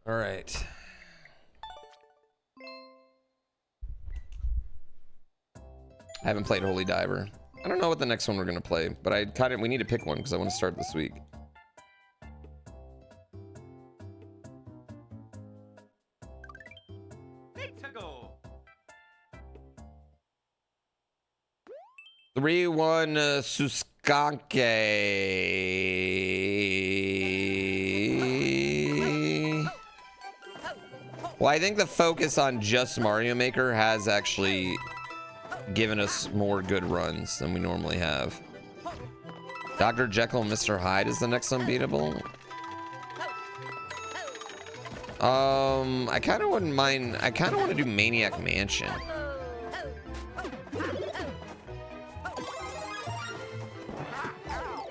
All right. I haven't played Holy Diver. I don't know what the next one we're gonna play, but we need to pick one because I want to start this week. Let's go. 3-1 Suskanke. Well, I think the focus on just Mario Maker has actually given us more good runs than we normally have. Dr. Jekyll and Mr. Hyde is the next unbeatable. I kind of wouldn't mind. I kind of want to do Maniac Mansion.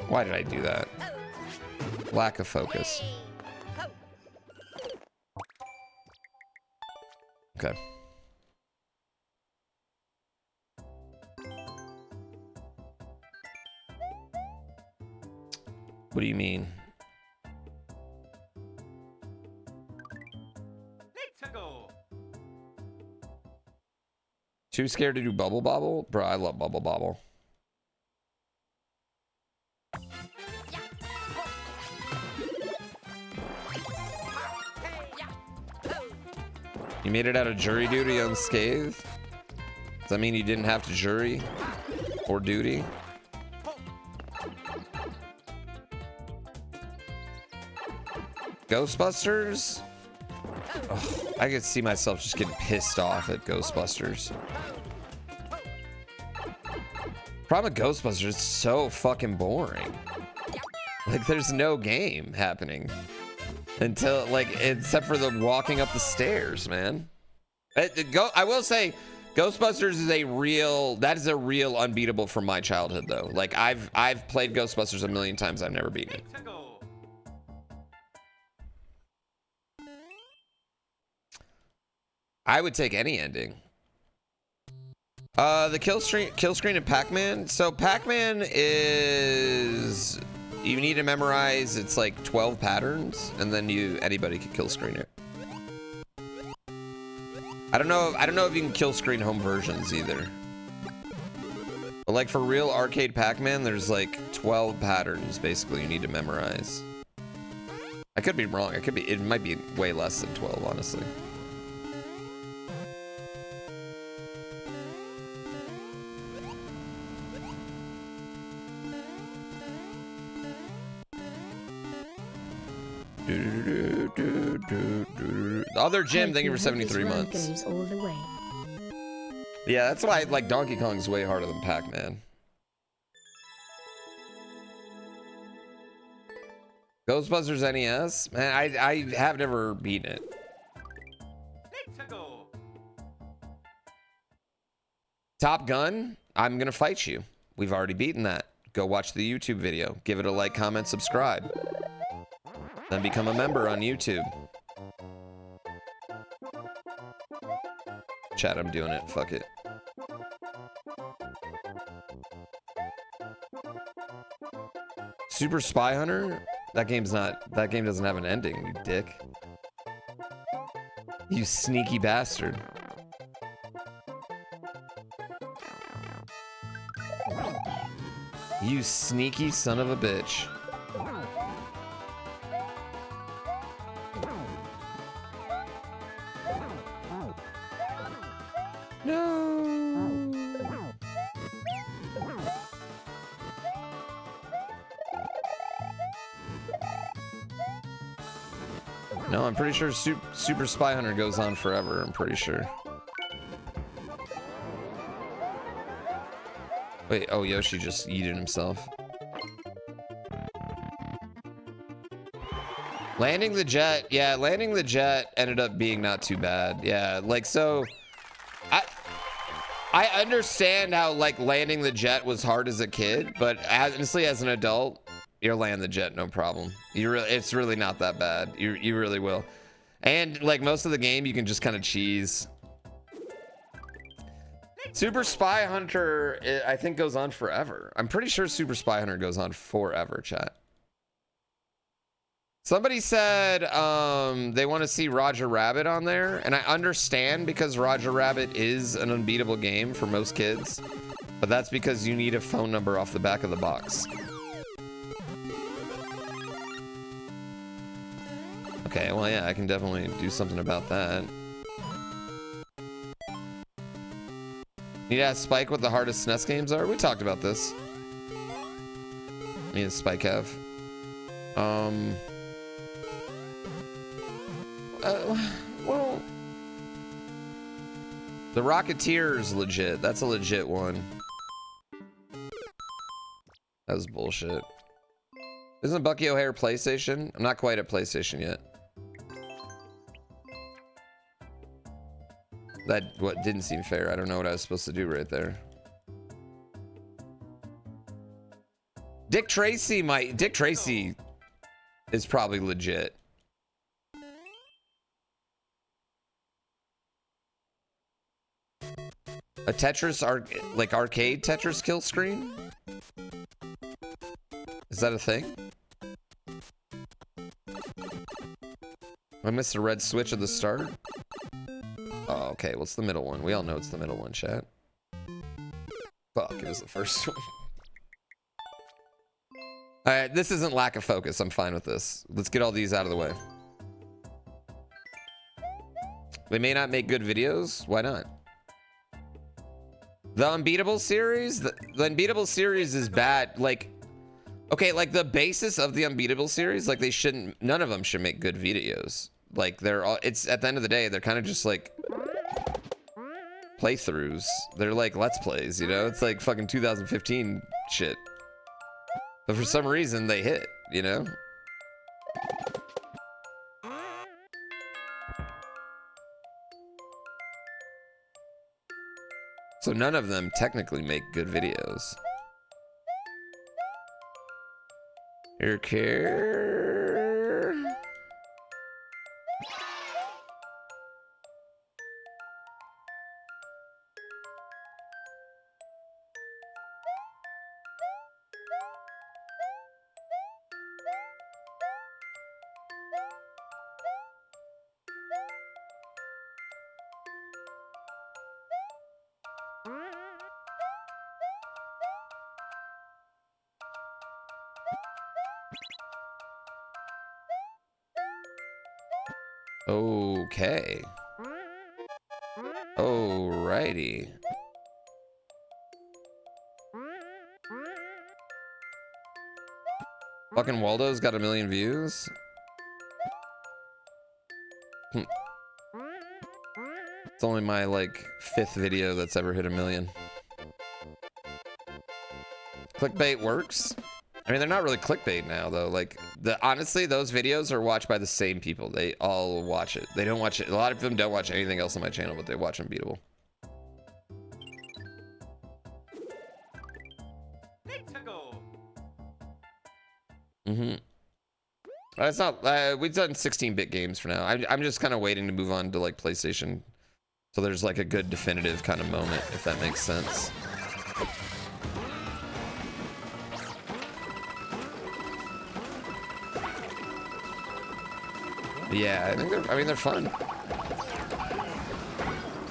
Why did I do that? Lack of focus. Okay. What do you mean? Let's go. Too scared to do Bubble Bobble? Bro, I love Bubble Bobble. You made it out of jury duty unscathed? Does that mean you didn't have to jury or duty? Ghostbusters? Ugh, I could see myself just getting pissed off at Ghostbusters. Problem with Ghostbusters, it's so fucking boring. Like, there's no game happening until, like, except for the walking up the stairs, man. I will say, Ghostbusters is a real unbeatable from my childhood, though. Like, I've played Ghostbusters a million times. I've never beaten it. Let's go. I would take any ending. The kill screen in Pac-Man. So Pac-Man is, you need to memorize, it's like 12 patterns, and then anybody can kill screen it. I don't know if you can kill screen home versions either. But like for real arcade Pac-Man, there's like 12 patterns basically you need to memorize. I could be wrong. It might be way less than 12, honestly. The other Jim, thank you for 73 months. All the way. Yeah, that's why like Donkey Kong's way harder than Pac-Man. Ghostbusters NES? Man, I have never beaten it. Let's go. Top Gun? I'm gonna fight you. We've already beaten that. Go watch the YouTube video. Give it a like, comment, subscribe. Then become a member on YouTube. Chat, I'm doing it. Fuck it. Super Spy Hunter? That game doesn't have an ending, you dick. You sneaky bastard. You sneaky son of a bitch. No. No, I'm pretty sure Super Spy Hunter goes on forever. I'm pretty sure. Wait, oh, Yoshi just yeeted himself. Landing the jet. Yeah, landing the jet ended up being not too bad. Yeah, like, so I understand how like landing the jet was hard as a kid, but honestly, as an adult, you'll land the jet no problem. It's really not that bad. You really will. And like most of the game, you can just kind of cheese. Super Spy Hunter, I think, goes on forever. I'm pretty sure Super Spy Hunter goes on forever, chat. Somebody said they want to see Roger Rabbit on there, and I understand because Roger Rabbit is an unbeatable game for most kids, but that's because you need a phone number off the back of the box. Okay, well, yeah, I can definitely do something about that. Need to ask Spike what the hardest SNES games are? We talked about this. Me and Spike have. Well, the Rocketeer's legit. That's a legit one. That was bullshit. Isn't Bucky O'Hare PlayStation? I'm not quite at PlayStation yet. That what didn't seem fair. I don't know what I was supposed to do right there. Dick Tracy is probably legit. A Tetris arcade Tetris kill screen? Is that a thing? I missed the red switch at the start. Oh, okay. What's the middle one? We all know it's the middle one, chat. Fuck, it was the first one. Alright, this isn't lack of focus. I'm fine with this. Let's get all these out of the way. They may not make good videos. Why not? The Unbeatable series? The Unbeatable series is bad. Like, okay, like the basis of the Unbeatable series, like they shouldn't, none of them should make good videos. Like they're all, it's at the end of the day, they're kind of just like playthroughs. They're like Let's Plays, you know? It's like fucking 2015 shit. But for some reason they hit, you know? So none of them technically make good videos. Your care. Okay. Alrighty. Fucking Waldo's got 1 million views. It's only my like 5th video that's ever hit 1 million. Clickbait works. I mean, they're not really clickbait now, though. Like, honestly, those videos are watched by the same people. They all watch it. They don't watch it. A lot of them don't watch anything else on my channel, but they watch Unbeatable. It's not. We've done 16-bit games for now. I'm just kind of waiting to move on to like PlayStation, so there's like a good definitive kind of moment, if that makes sense. Yeah, I think they're fun.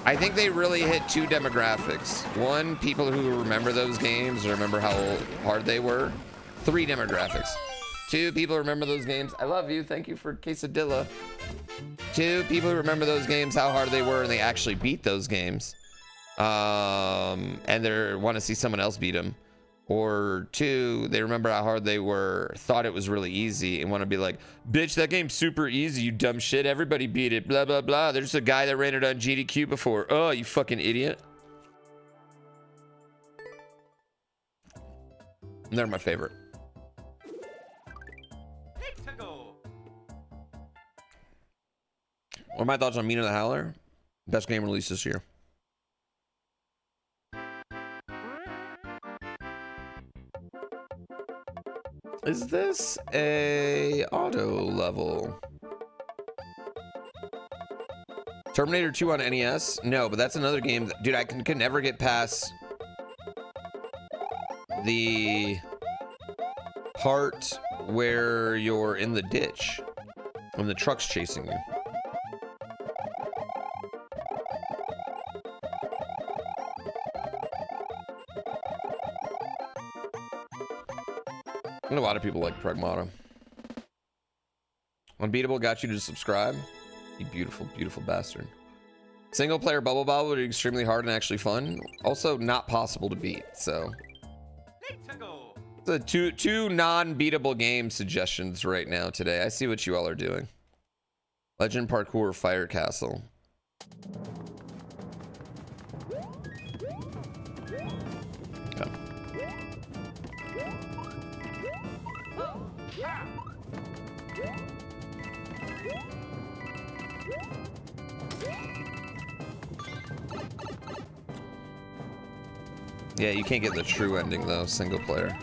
I think they really hit 2 demographics. One, people who remember those games or remember how hard they were. 3 demographics. 2, people who remember those games. I love you. Thank you for quesadilla. 2, people who remember those games, how hard they were, and they actually beat those games. And they want to see someone else beat them. Or 2, they remember how hard they were, thought it was really easy, and want to be like, bitch, that game's super easy, you dumb shit. Everybody beat it, blah, blah, blah. There's a guy that ran it on GDQ before. Oh, you fucking idiot. And they're my favorite. What are my thoughts on Mina the Howler? Best game released this year. Is this a auto level? Terminator 2 on NES? No, but that's another game that, dude, I can never get past the part where you're in the ditch and the truck's chasing you. And a lot of people like Pragmata. Unbeatable got you to subscribe. You beautiful, beautiful bastard. Single player Bubble Bobble would be extremely hard and actually fun. Also not possible to beat, so. So two non-beatable game suggestions right now today. I see what you all are doing. Legend Parkour Fire Castle. Okay. Yeah, you can't get the true ending though, single player.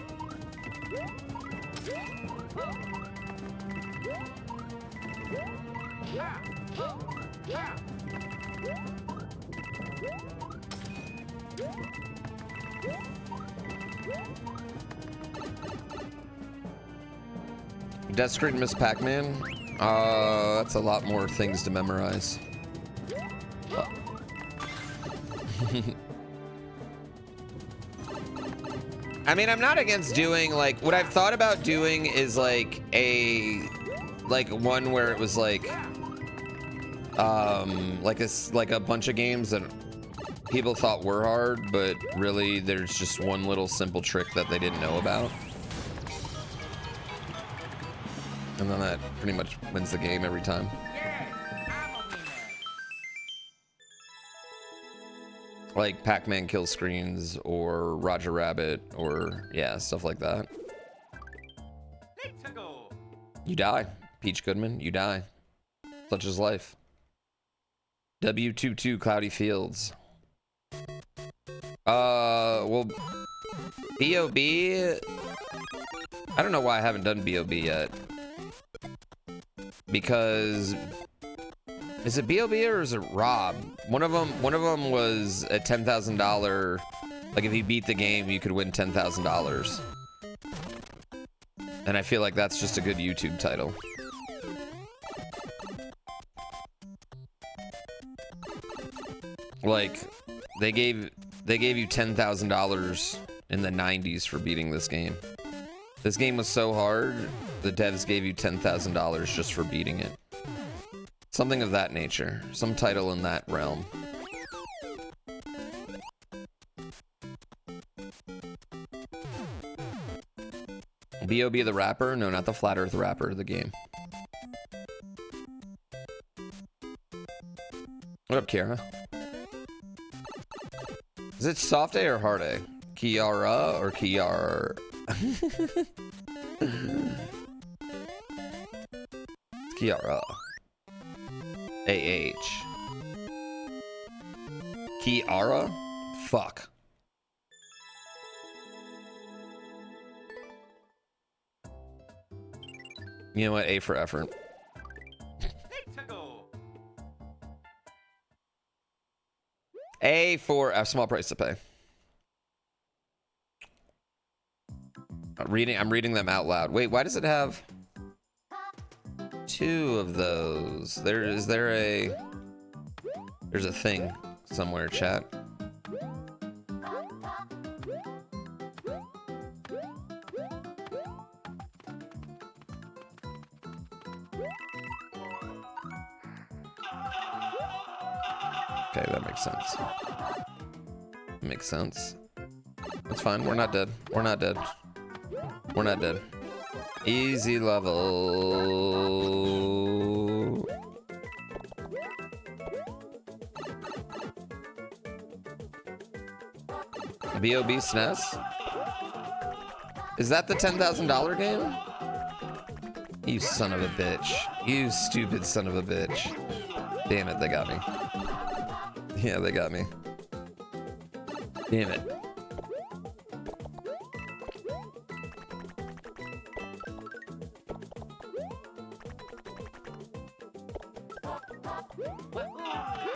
Death Screen Miss Pac-Man? That's a lot more things to memorize. I mean, I'm not against doing, like, what I've thought about doing is like one where it was like a bunch of games that people thought were hard, but really there's just one little simple trick that they didn't know about. And then that pretty much wins the game every time. Like Pac-Man kill screens or Roger Rabbit or yeah, stuff like that. You die. Peach Goodman, you die. Such is life. W22 Cloudy Fields. Well, B.O.B. I don't know why I haven't done B.O.B. yet. Because is it B.O.B. or is it Rob? One of them was a $10,000. Like if you beat the game, you could win $10,000. And I feel like that's just a good YouTube title. Like they gave you $10,000 in the 90s for beating this game. This game was so hard, the devs gave you $10,000 just for beating it. Something of that nature. Some title in that realm. B.O.B. the rapper? No, not the Flat Earth rapper, the game. What up, Kiara? Is it soft A or hard A? Kiara or Kiar? Kiara. A-H. Kiara? Fuck. You know what? A for effort. A for a small price to pay. I'm reading them out loud. Wait, why does it have two of those? There's a thing somewhere, chat. Okay, that makes sense. Makes sense. That's fine. We're not dead. We're not dead. We're not dead. Easy level. B.O.B. SNES? Is that the $10,000 game? You son of a bitch. You stupid son of a bitch. Damn it, they got me. Yeah, they got me. Damn it.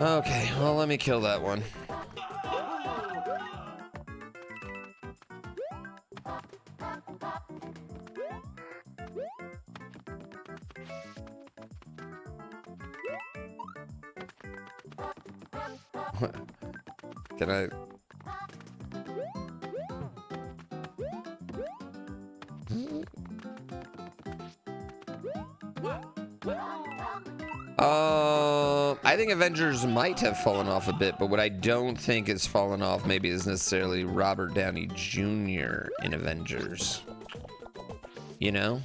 Okay, well, let me kill that one. Can I? I think Avengers might have fallen off a bit, but what I don't think has fallen off maybe is necessarily Robert Downey Jr. in Avengers. You know?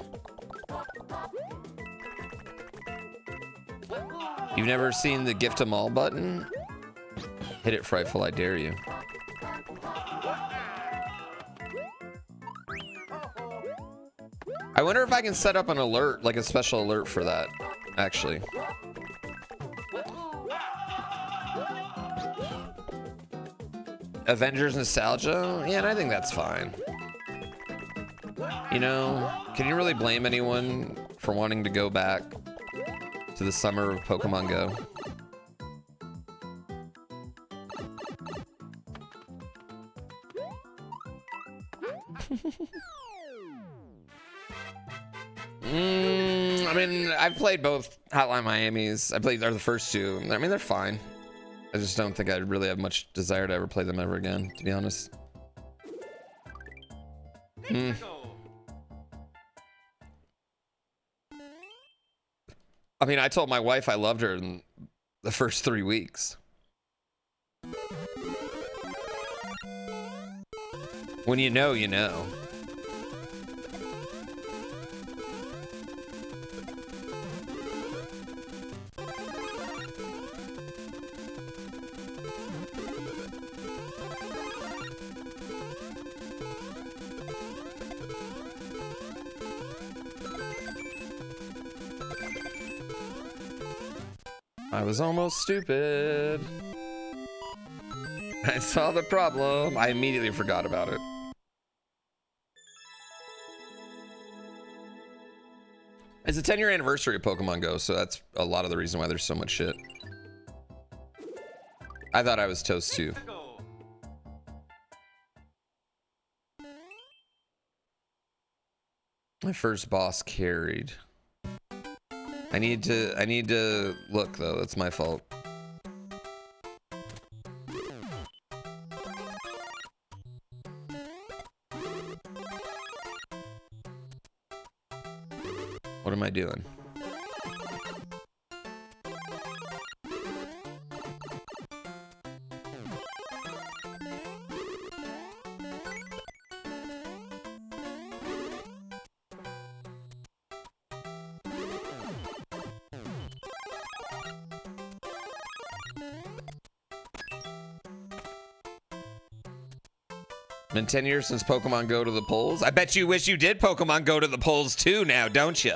You've never seen the gift 'em all button? Hit it, Frightful, I dare you. I wonder if I can set up an alert, like a special alert for that, actually. Avengers nostalgia? Yeah, and I think that's fine. You know, can you really blame anyone for wanting to go back to the summer of Pokemon Go? I mean, I've played both Hotline Miamis. I played the first two. I mean, they're fine. I just don't think I really have much desire to ever play them ever again, to be honest. I mean, I told my wife I loved her in the first 3 weeks. When you know, you know. I was almost stupid. I saw the problem. I immediately forgot about it. It's a 10-year anniversary of Pokemon Go, so that's a lot of the reason why there's so much shit. I thought I was toast too. My first boss carried. I need to look though. That's my fault. What am I doing? Been 10 years since Pokemon Go to the polls. I bet you wish you did Pokemon Go to the polls too now, don't you?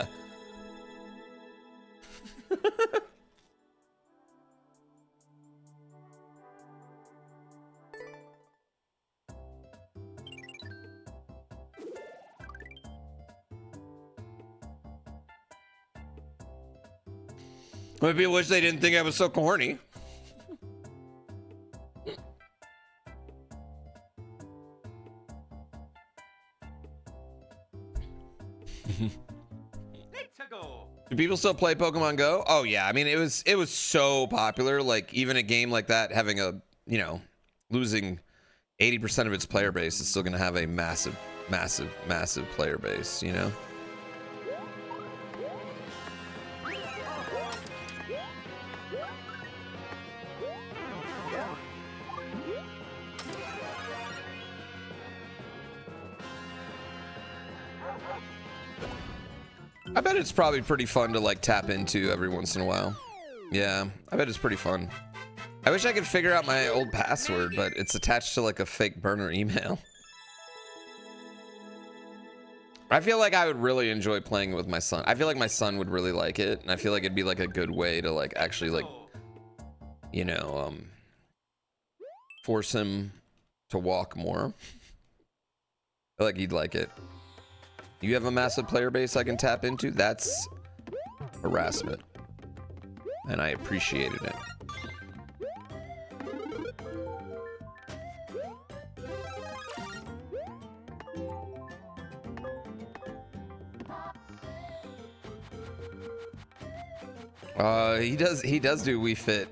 Maybe I wish they didn't think I was so corny. Do people still play Pokemon Go? Oh yeah, I mean it was so popular. Like even a game like that having a, you know, losing 80% of its player base is still gonna have a massive player base, you know? I bet it's probably pretty fun to like tap into every once in a while. Yeah, I bet it's pretty fun. I wish I could figure out my old password, but it's attached to like a fake burner email. I feel like I would really enjoy playing with my son. I feel like my son would really like it, and I feel like it'd be like a good way to like actually like, you know, force him to walk more. I feel like he'd like it. You have a massive player base I can tap into? That's harassment. And I appreciated it. He does do Wii Fit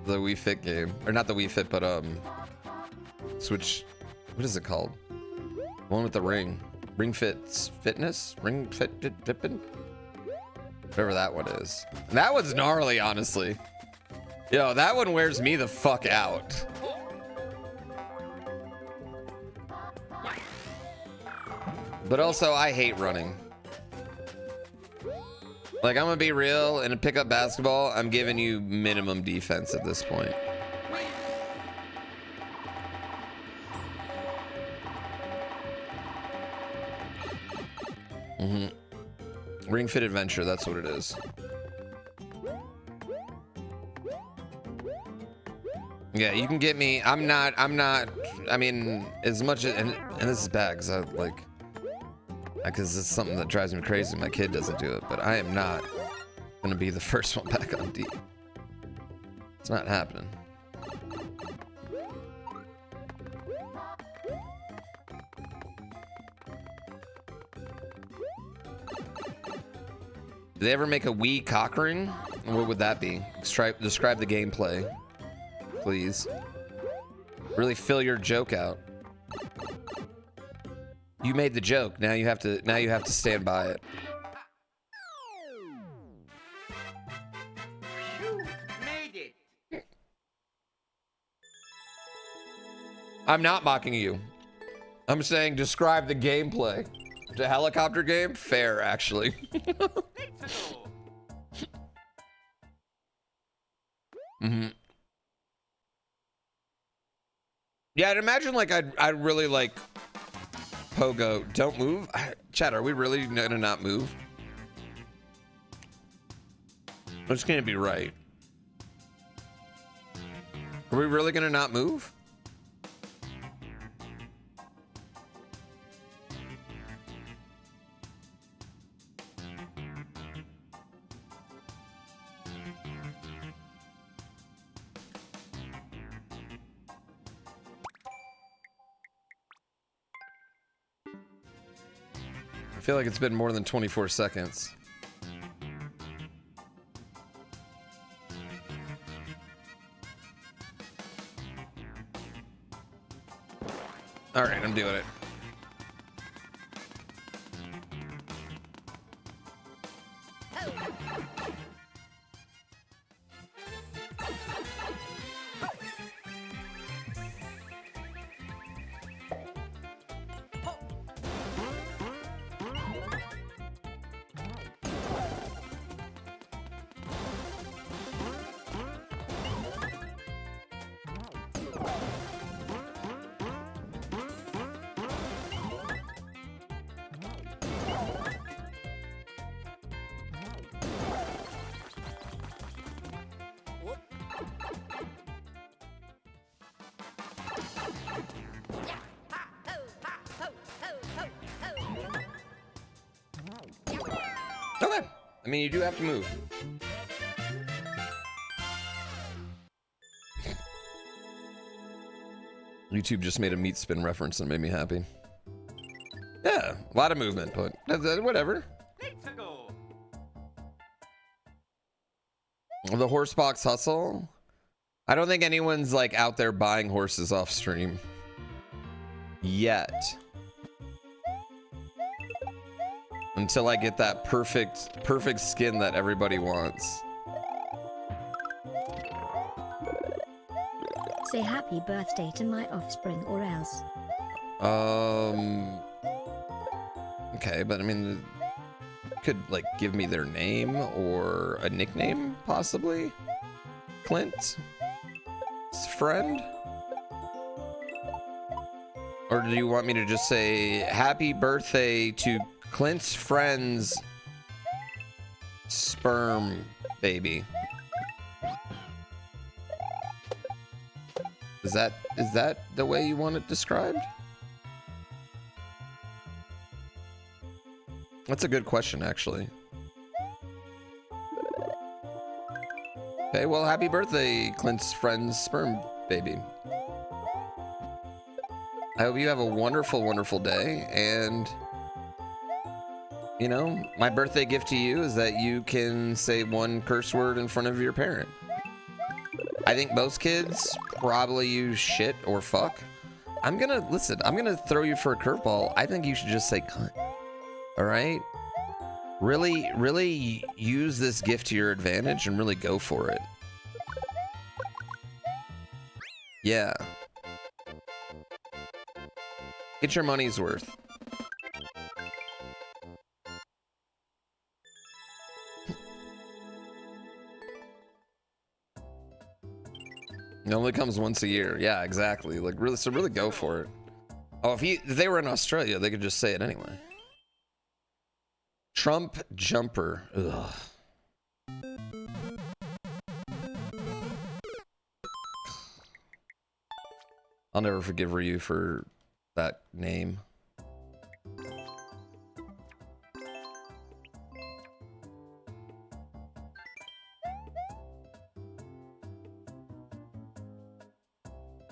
The Wii Fit game. Or not the Wii Fit, but Switch. What is it called? The one with the ring. Ring Fit's Fitness? Ring Fit Dippin'? Whatever that one is. That one's gnarly, honestly. Yo, that one wears me the fuck out. But also, I hate running. Like, I'm gonna be real, in a pickup basketball, I'm giving you minimum defense at this point. Ring Fit Adventure, that's what it is. Yeah, you can get me. I'm not, I mean, as much as, and this is bad because I like, because it's something that drives me crazy. My kid doesn't do it, but I am not gonna be the first one back on D. It's not happening. Did they ever make a Wii cock ring? What would that be? Describe the gameplay, please. Really fill your joke out. You made the joke. Now you have to stand by it. You made it. I'm not mocking you. I'm saying describe the gameplay. The helicopter game? Fair, actually. Let's go. Yeah, I'd imagine like I'd really like Pogo. Don't move. Chat, are we really gonna not move? It's gonna be right. Are we really gonna not move? I feel like it's been more than 24 seconds. All right, I'm doing it. Okay. I mean, you do have to move. YouTube just made a meat spin reference and made me happy. Yeah, a lot of movement, but whatever. Let's go. The horse box hustle. I don't think anyone's like out there buying horses off stream yet. Until I get that perfect skin that everybody wants. Say happy birthday to my offspring or else. Okay, but I mean, could like give me their name or a nickname possibly. Clint's friend? Or do you want me to just say happy birthday to Clint's friend's sperm baby? Is that the way you want it described? That's a good question, actually. Okay, well, happy birthday, Clint's friend's sperm baby. I hope you have a wonderful, wonderful day, and you know, my birthday gift to you is that you can say one curse word in front of your parent. I think most kids probably use shit or fuck. I'm gonna throw you for a curveball. I think you should just say cunt. All right? Really use this gift to your advantage and really go for it. Yeah. Get your money's worth. It only comes once a year. Yeah, exactly. Like really, so really go for it. Oh, if they were in Australia, they could just say it anyway. Trump jumper. Ugh. I'll never forgive Ryu for that name.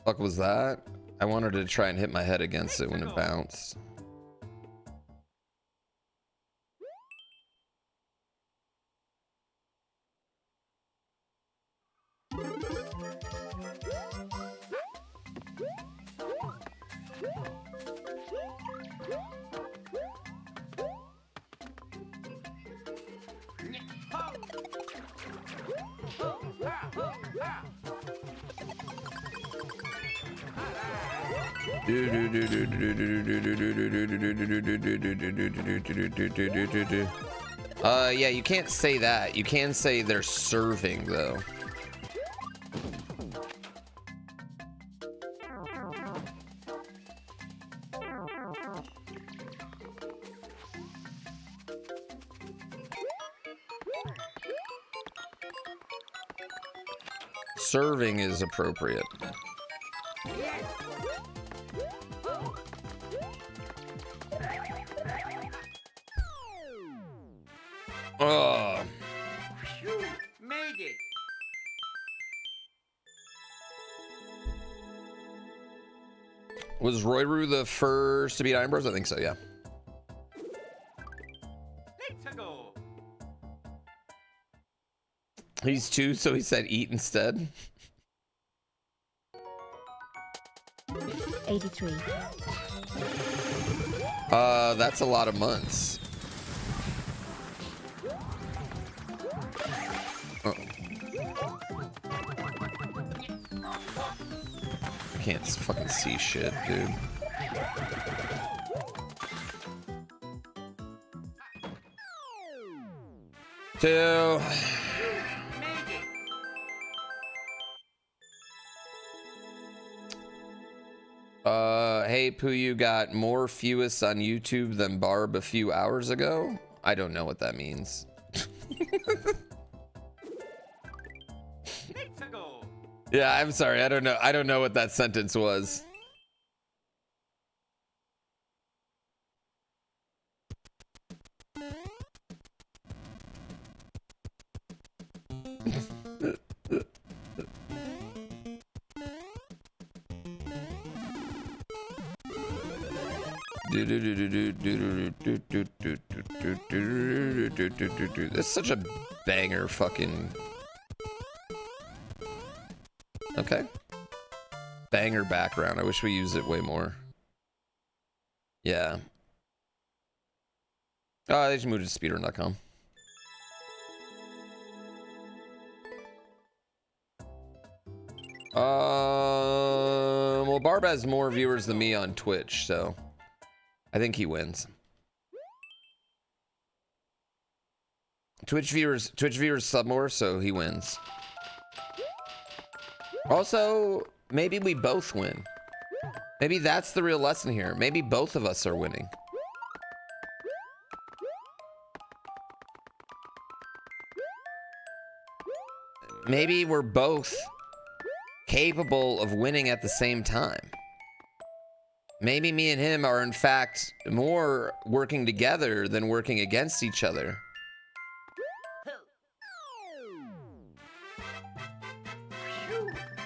Fuck was that? I wanted to try and hit my head against it when it bounced. Yeah, you can't say that. You can say they're serving though. Serving is appropriate. Oh. Made it. Was Royru the first to beat IronBROS? I think so, yeah. Let's go. He's 2, so he said eat instead. 83. That's a lot of months. Oh. I can't fucking see shit, dude. Two. Hey, Pooh, got more fewest on YouTube than Barb a few hours ago? I don't know what that means. Let's go. Yeah, I'm sorry. I don't know. I don't know what that sentence was. That's such a banger fucking... Okay. Banger background. I wish we used it way more. Yeah. They just moved to speedrun.com. Well, Barb has more viewers than me on Twitch, so I think he wins. Twitch viewers sub more, so he wins. Also, maybe we both win. Maybe that's the real lesson here. Maybe both of us are winning. Maybe we're both capable of winning at the same time. Maybe me and him are in fact more working together than working against each other.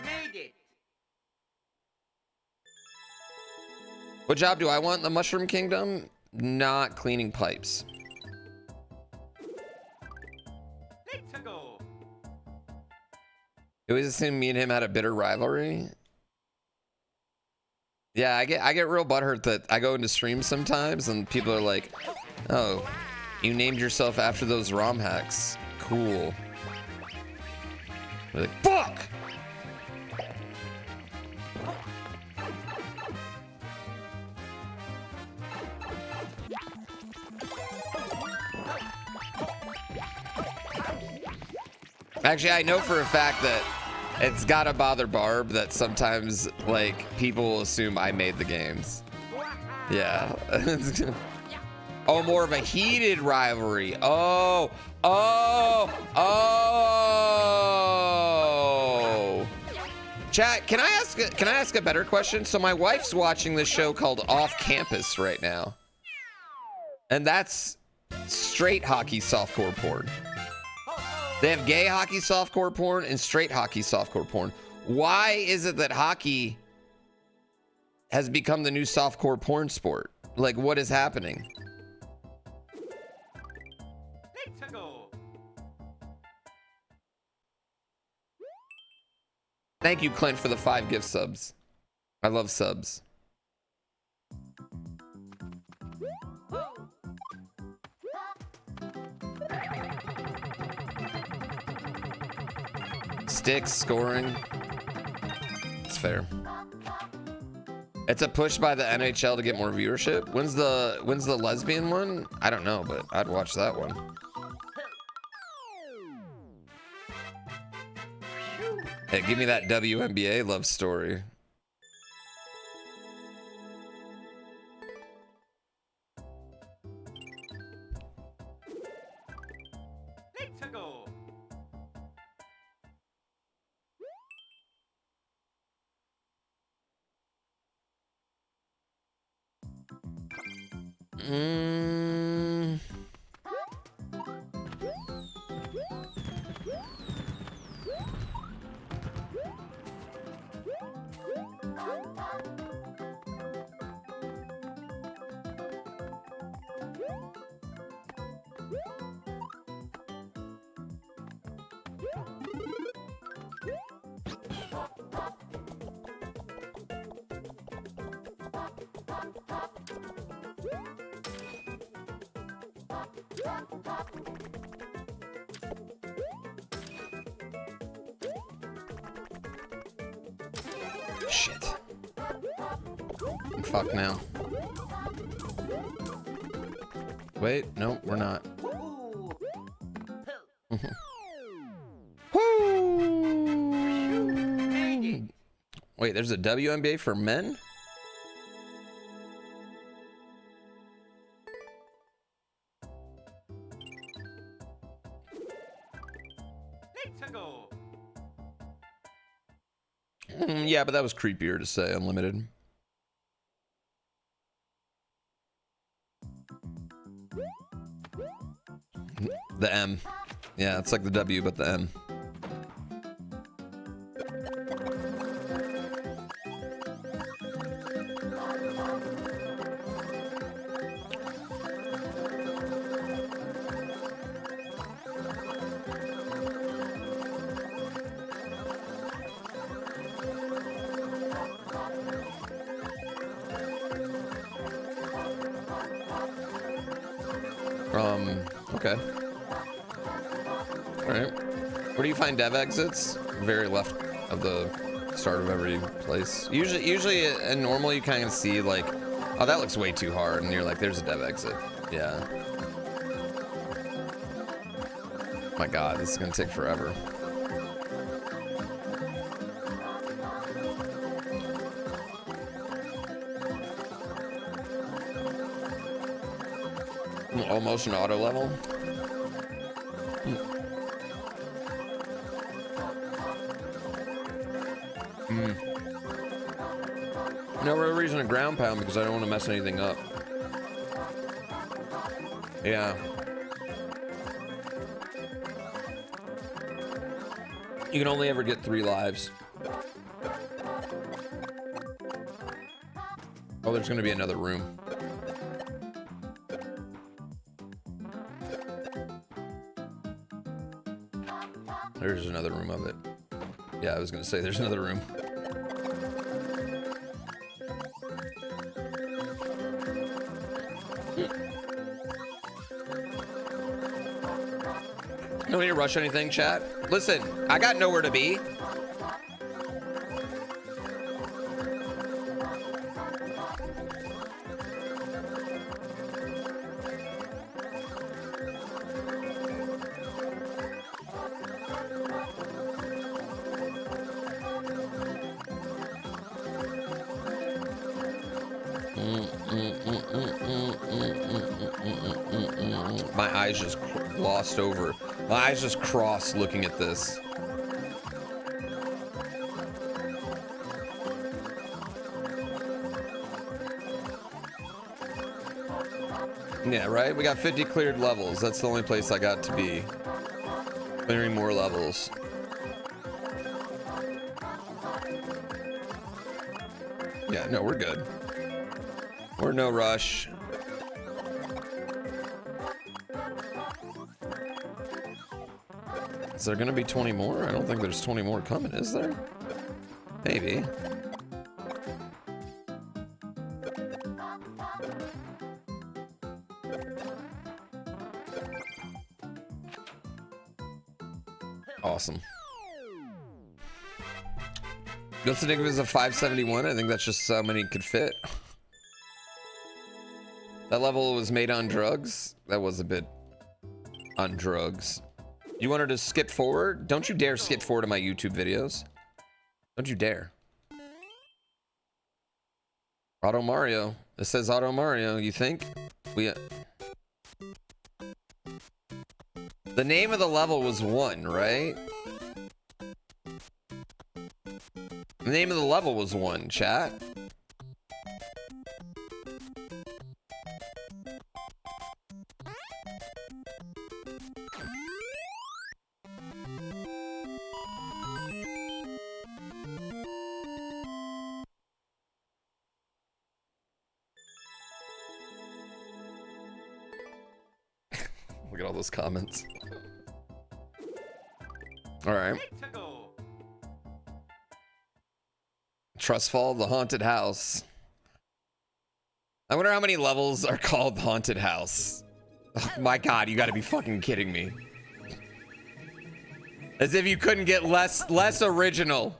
Made it. What job do I want in the Mushroom Kingdom? Not cleaning pipes. Let's go. You always assume me and him had a bitter rivalry. Yeah, I get real butthurt that I go into streams sometimes and people are like, "Oh, you named yourself after those ROM hacks. Cool." We're like, "Fuck!" Actually, I know for a fact that it's gotta bother Barb that sometimes, like, people assume I made the games. Yeah. Oh, more of a heated rivalry. Oh. Chat, can I ask a better question? So my wife's watching this show called Off Campus right now. And that's straight hockey softcore porn. They have gay hockey softcore porn and straight hockey softcore porn. Why is it that hockey has become the new softcore porn sport? Like, what is happening? Let's go. Thank you, Clint, for the 5 gift subs. I love subs. Sticks, scoring. It's fair. It's a push by the NHL to get more viewership. When's the lesbian one? I don't know, but I'd watch that one. Hey, give me that WNBA love story. Let's go. Shit. Fuck now. Wait, no, we're not. Wait, there's a WNBA for men? Let's go. Yeah, but that was creepier to say unlimited. The M. Yeah, it's like the W, but the M. Okay. Alright. Where do you find dev exits? Very left of the start of every place. Usually in normal you kind of see like, oh, that looks way too hard, and you're like, there's a dev exit. Yeah. My god, this is gonna take forever. Almost an auto level. No real reason to ground pound because I don't want to mess anything up. Yeah. You can only ever get 3 lives. Oh, there's going to be another room. There's another room of it. Yeah, I was gonna say there's another room. No need to rush anything, chat. Listen, I got nowhere to be. My eyes just glossed over. My eyes just crossed looking at this. Yeah, right? We got 50 cleared levels. That's the only place I got to be. Clearing more levels. Yeah, no, we're good. We're no rush. Is there gonna be 20 more? I don't think there's 20 more coming, is there? Maybe. Awesome. Ghost of Nick is a 571. I think that's just how many could fit. That level was made on drugs. That was a bit on drugs. You wanted to skip forward? Don't you dare skip forward to my YouTube videos. Don't you dare. Auto Mario. It says Auto Mario. You think? The name of the level was 1, right? The name of the level was 1, chat. Look at all those comments. All right. Trustfall, the haunted house. I wonder how many levels are called haunted house. Oh my god, you gotta be fucking kidding me. As if you couldn't get less original.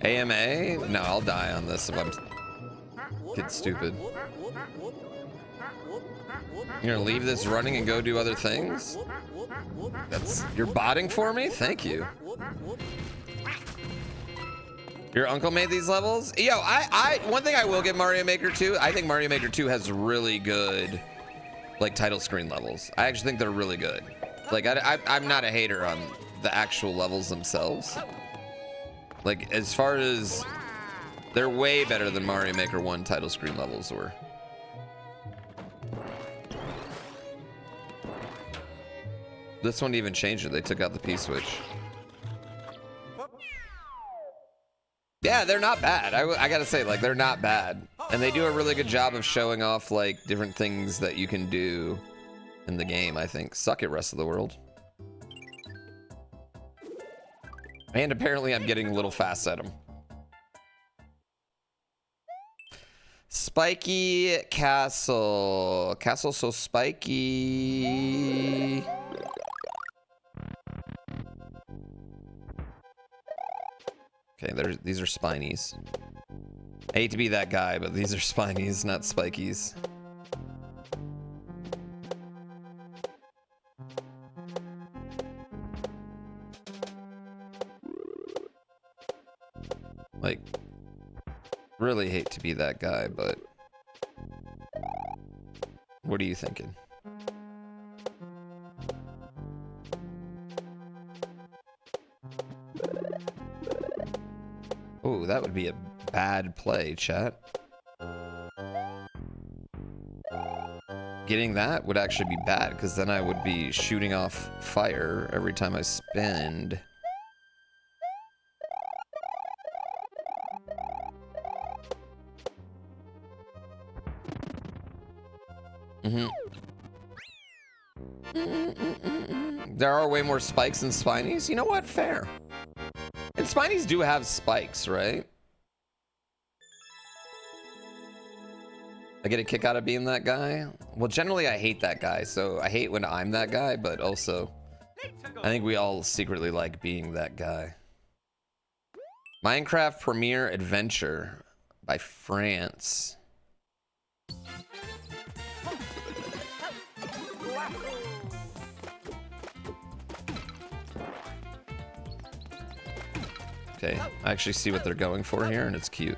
AMA? No, I'll die on this if I'm get stupid. You're gonna leave this running and go do other things? You're botting for me? Thank you. Your uncle made these levels? Yo, one thing I will give Mario Maker 2, I think Mario Maker 2 has really good, like, title screen levels. I actually think they're really good. Like, I'm not a hater on the actual levels themselves. Like, as far as, they're way better than Mario Maker 1 title screen levels were. This one even changed it. They took out the P-switch. Yeah, they're not bad. I gotta say, like, they're not bad. And they do a really good job of showing off, like, different things that you can do in the game, I think. Suck it, rest of the world. And apparently I'm getting a little fast at them. Spiky Castle. Castle so spiky. Okay, these are spinies. I hate to be that guy, but these are spinies, not spikies. Like, really hate to be that guy, but what are you thinking? Oh, that would be a bad play, chat. getting that would actually be bad, because then I would be shooting off fire every time I spend. There are way more spikes than spinies. You know what? Fair. And spinies do have spikes, right? I get a kick out of being that guy. Well, generally I hate that guy, so I hate when I'm that guy, but also I think we all secretly like being that guy. Minecraft Premier Adventure by France. Okay, I actually see what they're going for here, and it's cute.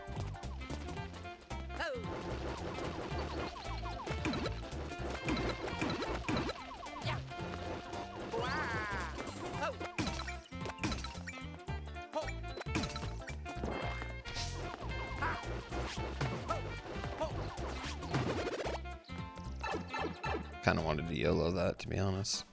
Kind of wanted to YOLO that, to be honest.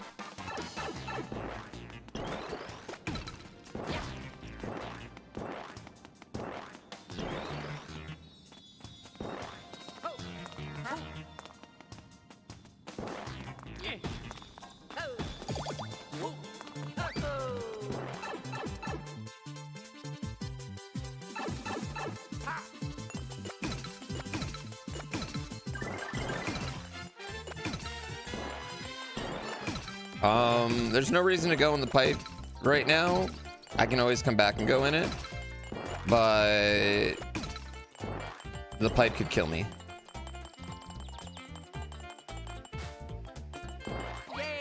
There's no reason to go in the pipe right now. I can always come back and go in it, but the pipe could kill me.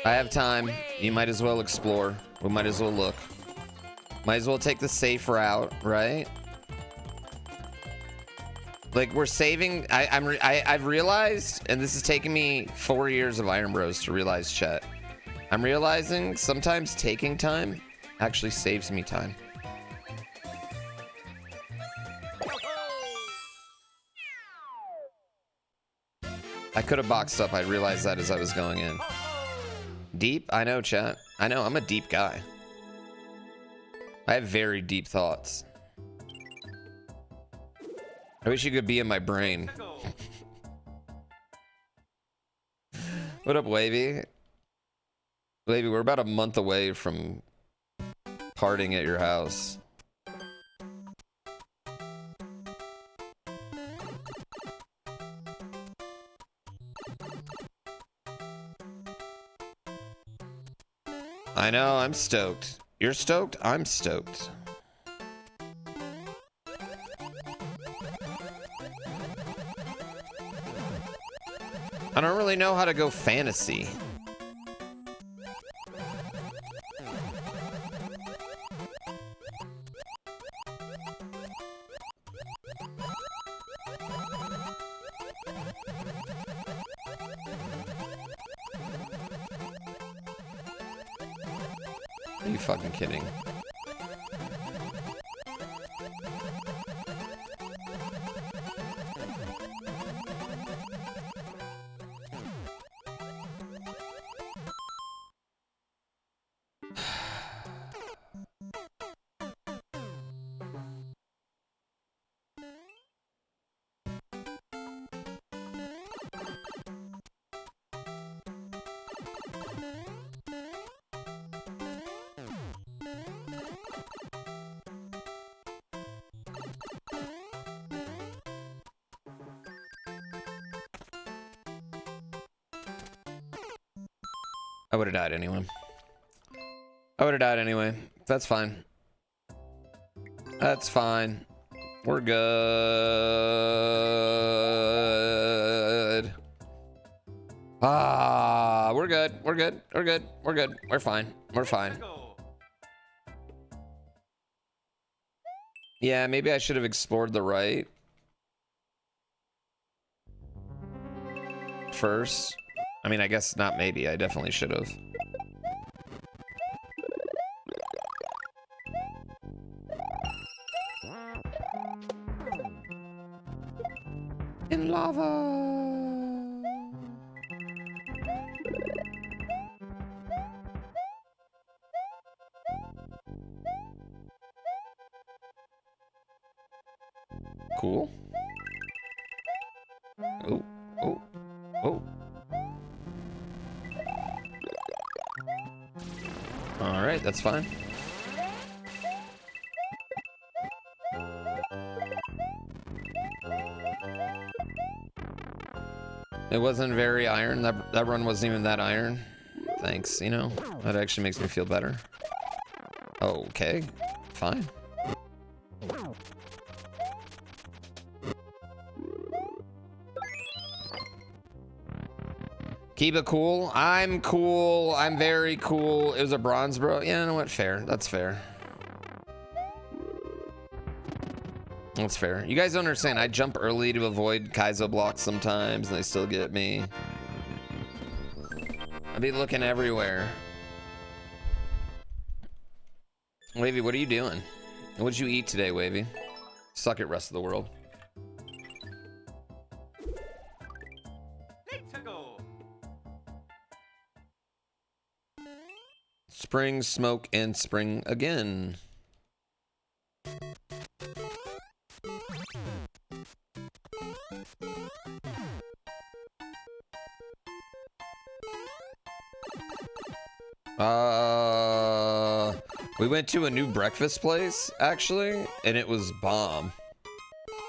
I have time. You might as well explore. We might as well look. Might as well take the safe route, right? Like, we're saving. I've realized, and this has taken me 4 years of IronBROS to realize, chat. I'm realizing sometimes taking time actually saves me time. I could have boxed up. I realized that as I was going in. Deep? I know, chat. I know, I'm a deep guy. I have very deep thoughts. I wish you could be in my brain. What up, Wavy? Wavy, we're about a month away from partying at your house. I know, I'm stoked. You're stoked? I'm stoked. I don't really know how to go fantasy. Are you fucking kidding? I would have died anyway. I would have died anyway. That's fine. That's fine. We're good. Ah, we're good. We're good. We're good. We're good. We're fine. We're fine. Yeah, maybe I should have explored the right first. I mean, I guess not maybe. I definitely should have. In lava. Cool. Oh, oh, oh. All right, that's fine. It wasn't very iron. That run wasn't even that iron. Thanks, you know, that actually makes me feel better. Okay, fine. Keep it cool. I'm cool. I'm very cool. It was a bronze, bro. Yeah, you know what? Fair. That's fair. That's fair. You guys don't understand. I jump early to avoid Kaizo blocks sometimes, and they still get me. I be looking everywhere. Wavy, what are you doing? What did you eat today, Wavy? Suck it, rest of the world. Let's go. Spring, smoke, and spring again. We went to a new breakfast place, actually, and it was bomb.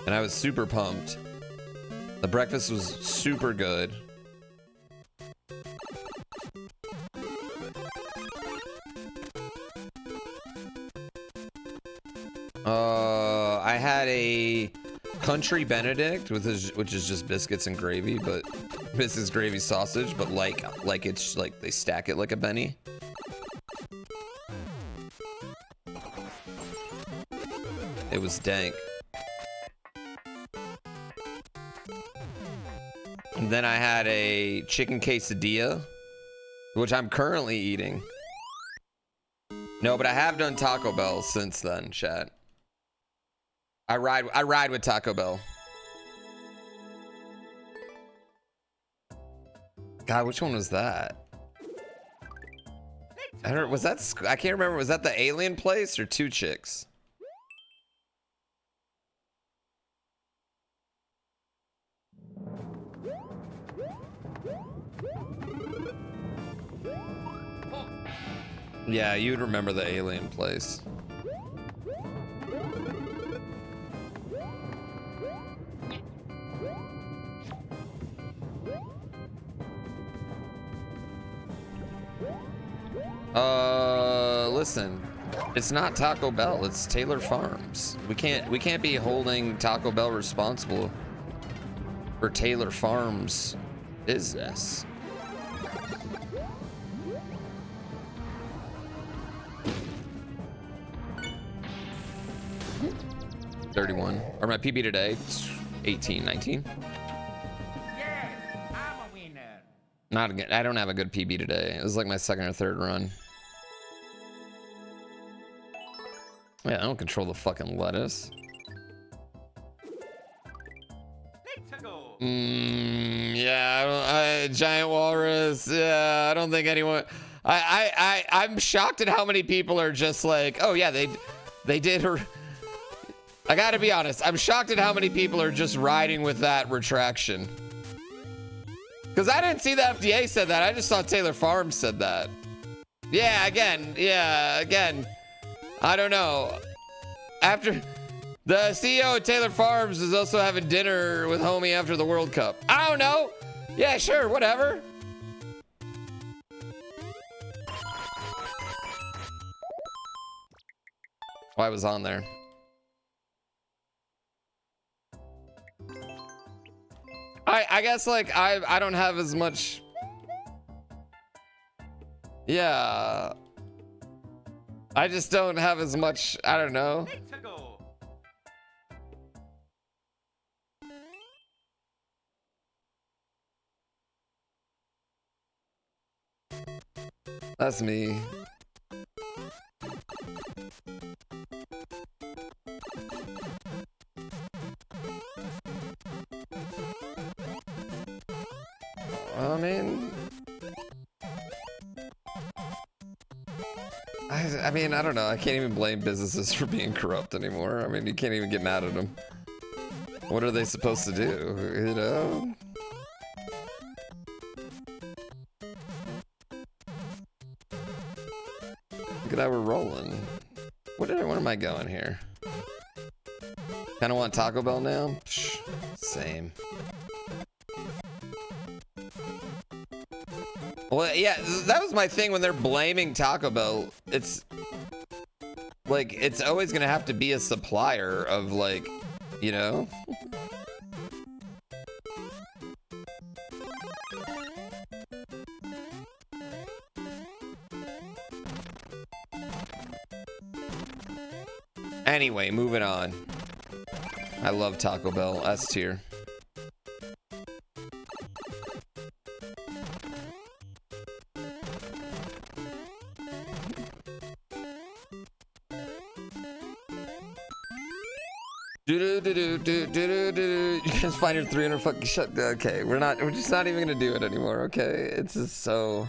And I was super pumped. The breakfast was super good. I had a country Benedict with which is just biscuits and gravy, but biscuits, gravy, sausage, but like it's like they stack it like a Benny. It was dank. And then I had a chicken quesadilla, which I'm currently eating. No, but I have done Taco Bell since then, chat. I ride with Taco Bell. God, which one was that? I don't, was that, I can't remember, was that the alien place or Two Chicks? Yeah, you'd remember the alien place. Listen, it's not Taco Bell, it's Taylor Farms. We can't be holding Taco Bell responsible for Taylor Farms business. $31. Or my PB today, 18, 19. Yes, I'm a winner. Not again. I don't have a good PB today. It was like my second or third run. Yeah, I don't control the fucking lettuce. Let's go. Yeah, Giant Walrus. Yeah, I don't think anyone. I'm shocked at how many people are just like, oh yeah, they did her. I gotta be honest. I'm shocked at how many people are just riding with that retraction. Because I didn't see the FDA said that. I just saw Taylor Farms said that. Yeah, again. I don't know. After the CEO of Taylor Farms is also having dinner with homie after the World Cup. I don't know. Yeah, sure, whatever. Oh, I was on there. I guess like I don't have as much. Yeah. I just don't have as much, I don't know. Let's go. That's me. I mean, I mean, I don't know. I can't even blame businesses for being corrupt anymore. I mean, you can't even get mad at them. What are they supposed to do? You know? Look at how we're rolling. Where am I going here? Kind of want Taco Bell now? Psh, same. Well, yeah, that was my thing when they're blaming Taco Bell. It's like, it's always gonna have to be a supplier of, like, you know? Anyway, moving on. I love Taco Bell. S tier. You guys find your 300 fucking shut. Okay, we're just not even gonna do it anymore. Okay, it's just so.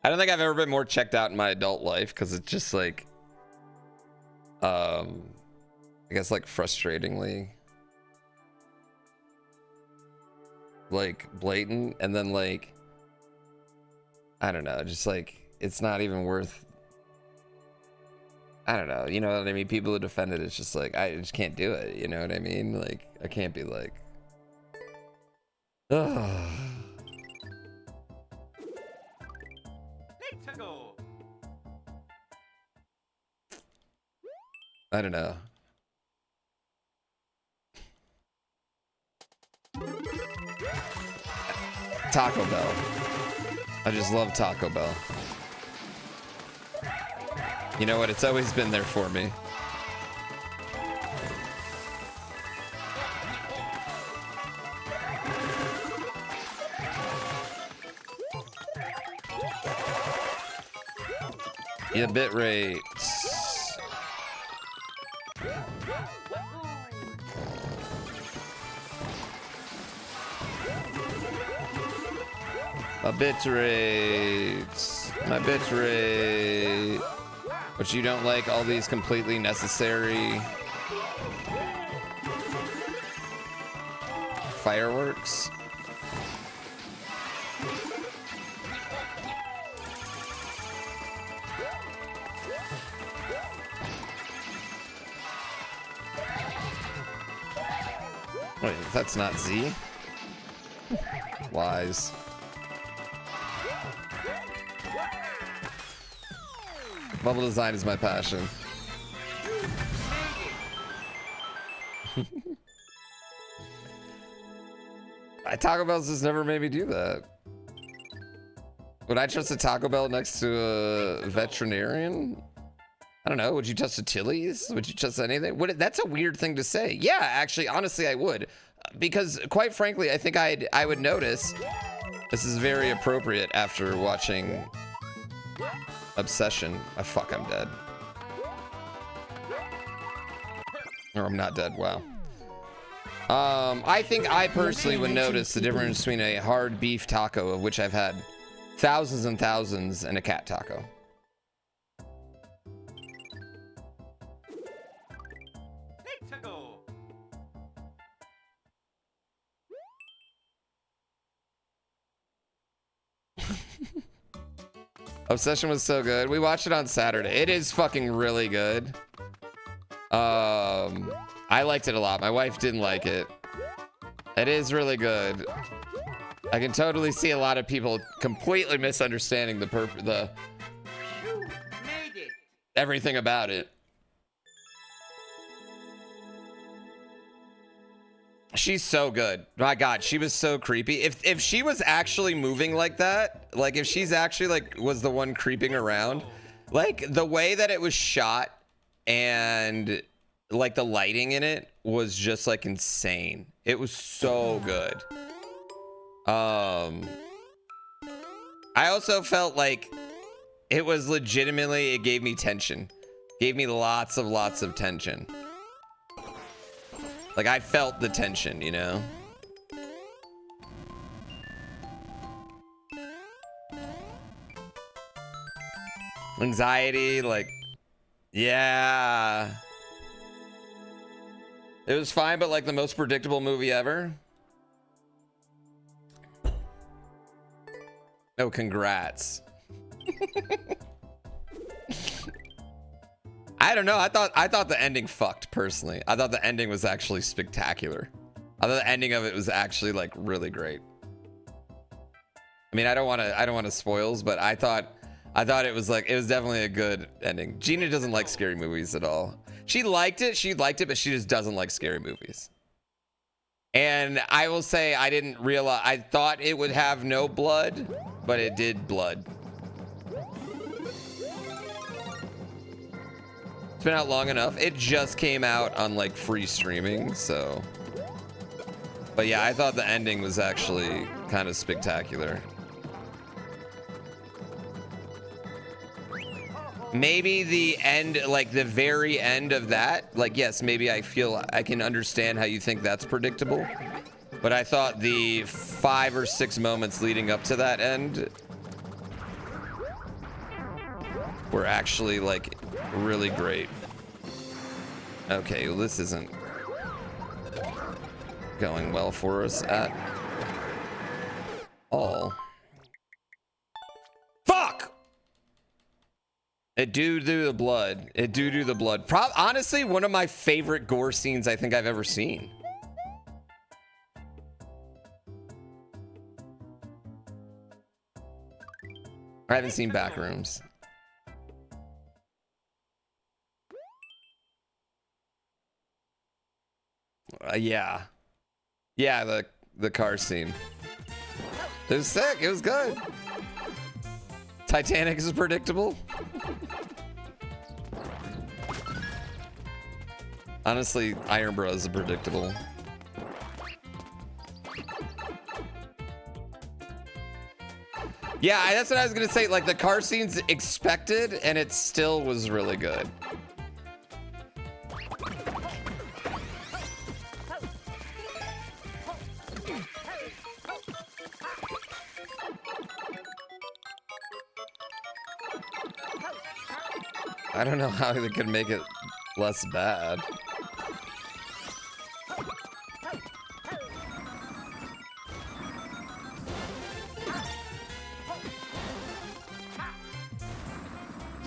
I don't think I've ever been more checked out in my adult life because it's just like, I guess like frustratingly, like blatant, and then like, I don't know, just like it's not even worth. I don't know, you know what I mean? People who defend it, it's just like, I just can't do it, you know what I mean? Like, I can't be like, ugh. Let's go. I don't know. Taco Bell. I just love Taco Bell. You know what? It's always been there for me. Yeah, bit rates. My bit rates. My bit rate. But you don't like all these completely necessary fireworks? Wait, that's not Z? Lies. Bubble design is my passion. Taco Bell's just never made me do that. Would I trust a Taco Bell next to a veterinarian? I don't know. Would you trust a Tilly's? Would you trust anything? That's a weird thing to say. Yeah, actually, honestly, I would. Because, quite frankly, I think I would notice. This is very appropriate after watching Obsession. Oh, fuck, I'm dead. Or I'm not dead. Wow. I think I personally would notice the difference between a hard beef taco, of which I've had thousands and thousands, and a cat taco. Let's go. Obsession was so good. We watched it on Saturday. It is fucking really good. I liked it a lot. My wife didn't like it. It is really good. I can totally see a lot of people completely misunderstanding the You made it. everything about it. She's so good. My God, she was so creepy. If she was actually moving like that, like if she's actually like was the one creeping around, like the way that it was shot and like the lighting in it was just like insane. It was so good. I also felt like it was legitimately, it gave me tension. Gave me lots of tension. Like I felt the tension, you know? Anxiety, like, yeah. It was fine, but like the most predictable movie ever. Oh, congrats. I don't know. I thought the ending fucked personally. I thought the ending was actually spectacular. I thought the ending of it was actually like really great. I mean, I don't want to spoils, but I thought it was definitely a good ending. Gina doesn't like scary movies at all. She liked it, but she just doesn't like scary movies. And I will say I didn't realize, I thought it would have no blood, but it did blood. It's been out long enough. It just came out on like free streaming, so. But yeah, I thought the ending was actually kind of spectacular. Maybe the end, like the very end of that, like, yes, maybe I feel I can understand how you think that's predictable. But I thought the 5 or 6 moments leading up to that end were actually like really great. Okay, well, this isn't going well for us at all. Fuck! It do the blood. It do the blood. Honestly, one of my favorite gore scenes I think I've ever seen. I haven't seen Backrooms. Yeah. Yeah, the car scene. It was sick. It was good. Titanic is predictable. Honestly, IronBROS is predictable. Yeah, that's what I was gonna say. Like the car scene's expected, and it still was really good. I don't know how they could make it less bad.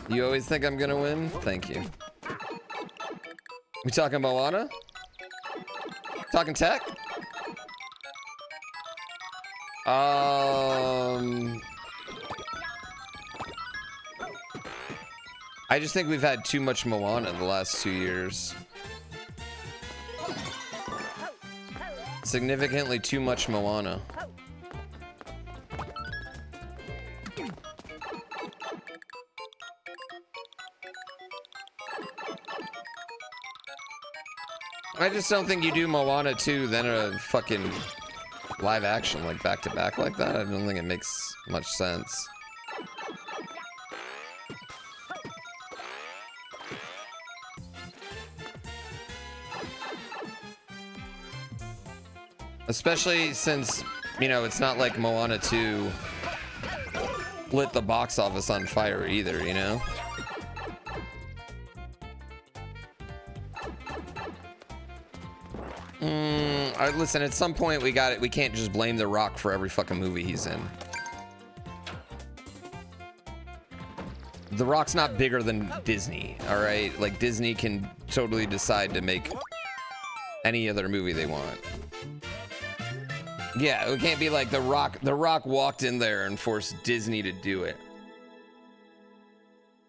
You always think I'm gonna win? Thank you. We talking Moana? Talking tech? I just think we've had too much Moana the last 2 years. Significantly too much Moana. I just don't think you do Moana 2, then a fucking live action like back to back like that. I don't think it makes much sense. Especially since, you know, it's not like Moana 2 lit the box office on fire either, you know? Listen, at some point we can't just blame The Rock for every fucking movie he's in. The Rock's not bigger than Disney, all right? Like Disney can totally decide to make any other movie they want. Yeah, it can't be like The Rock walked in there and forced Disney to do it.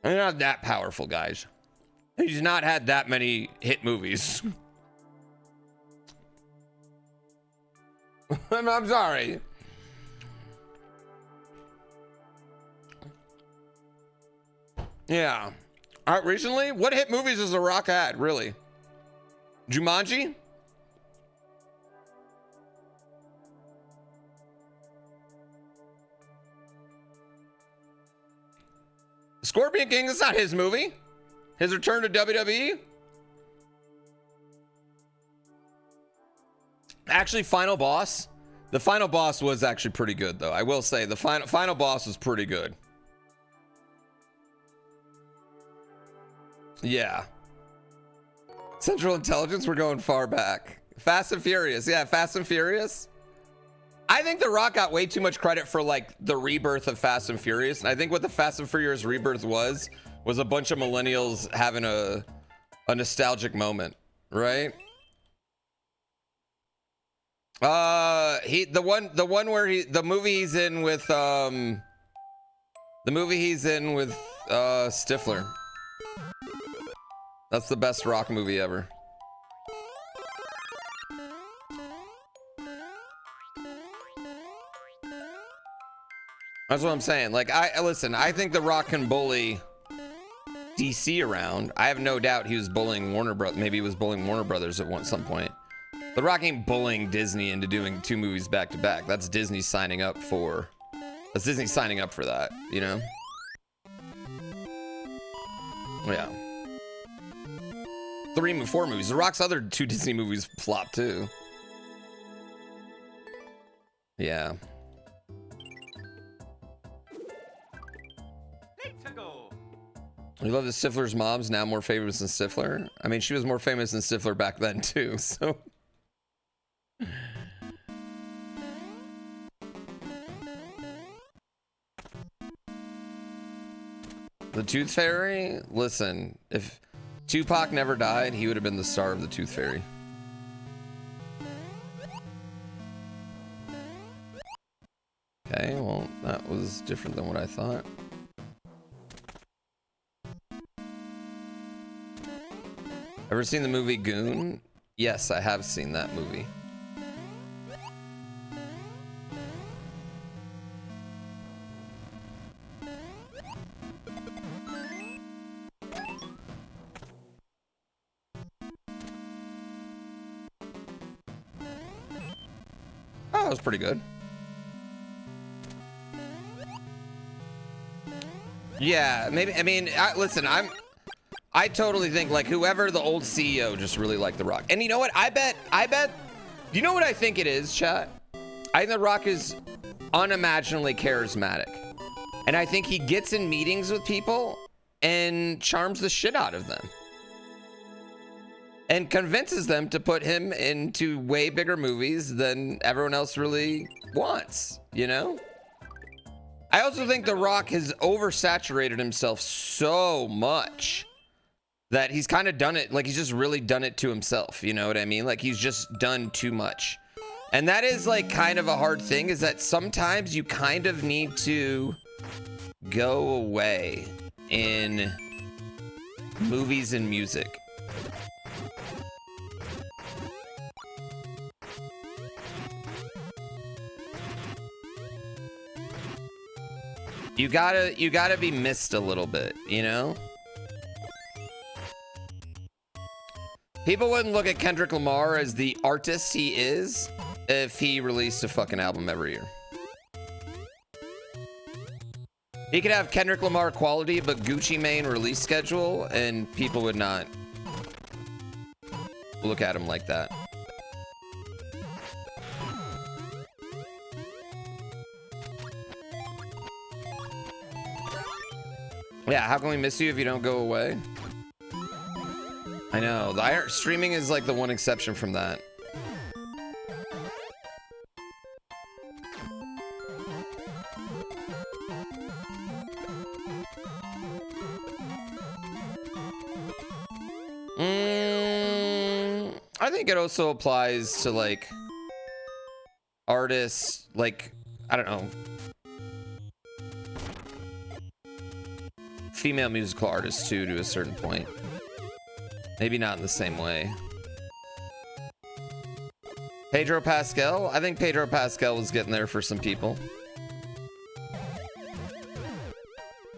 They're not that powerful, guys. He's not had that many hit movies. I'm sorry. Yeah. Recently, what hit movies has The Rock had, really? Jumanji? Scorpion King, that's not his movie. His return to WWE? Actually, Final Boss. The Final Boss was actually pretty good, though. I will say, the Final Boss was pretty good. Yeah. Central Intelligence, we're going far back. Fast and Furious. Yeah, Fast and Furious. I think The Rock got way too much credit for like the rebirth of Fast and Furious. And I think what the Fast and Furious rebirth was a bunch of millennials having a nostalgic moment, right? The movie he's in with Stifler. That's the best Rock movie ever. That's what I'm saying. Like, listen, I think The Rock can bully DC around. I have no doubt he was bullying Warner Brothers. Maybe he was bullying Warner Brothers at some point. The Rock ain't bullying Disney into doing 2 movies back to back. That's Disney signing up for that, you know? Yeah. 4 movies. The Rock's other 2 Disney movies flopped too. Yeah. Let's go. You love that Stifler's mom's now more famous than Stifler? I mean, she was more famous than Stifler back then too, so. The Tooth Fairy? Listen, if Tupac never died, he would have been the star of the Tooth Fairy. Okay, well, that was different than what I thought. Ever seen the movie Goon? Yes, I have seen that movie. Oh, that was pretty good. Yeah, maybe. I mean, listen, I totally think like whoever the old CEO just really liked The Rock. And you know what? I bet. You know what I think it is, chat? I think The Rock is unimaginably charismatic, and I think he gets in meetings with people and charms the shit out of them, and convinces them to put him into way bigger movies than everyone else really wants. You know? I also think The Rock has oversaturated himself so much that he's kind of done it, like he's just really done it to himself, you know what I mean? Like he's just done too much. And that is like kind of a hard thing, is that sometimes you kind of need to go away in movies and music. You gotta be missed a little bit, you know? People wouldn't look at Kendrick Lamar as the artist he is if he released a fucking album every year. He could have Kendrick Lamar quality, but Gucci Mane release schedule, and people would not look at him like that. Yeah, how can we miss you if you don't go away? I know, the streaming is like the one exception from that. I think it also applies to like artists, like, I don't know, female musical artists too, to a certain point. Maybe not in the same way. Pedro Pascal? I think Pedro Pascal was getting there for some people.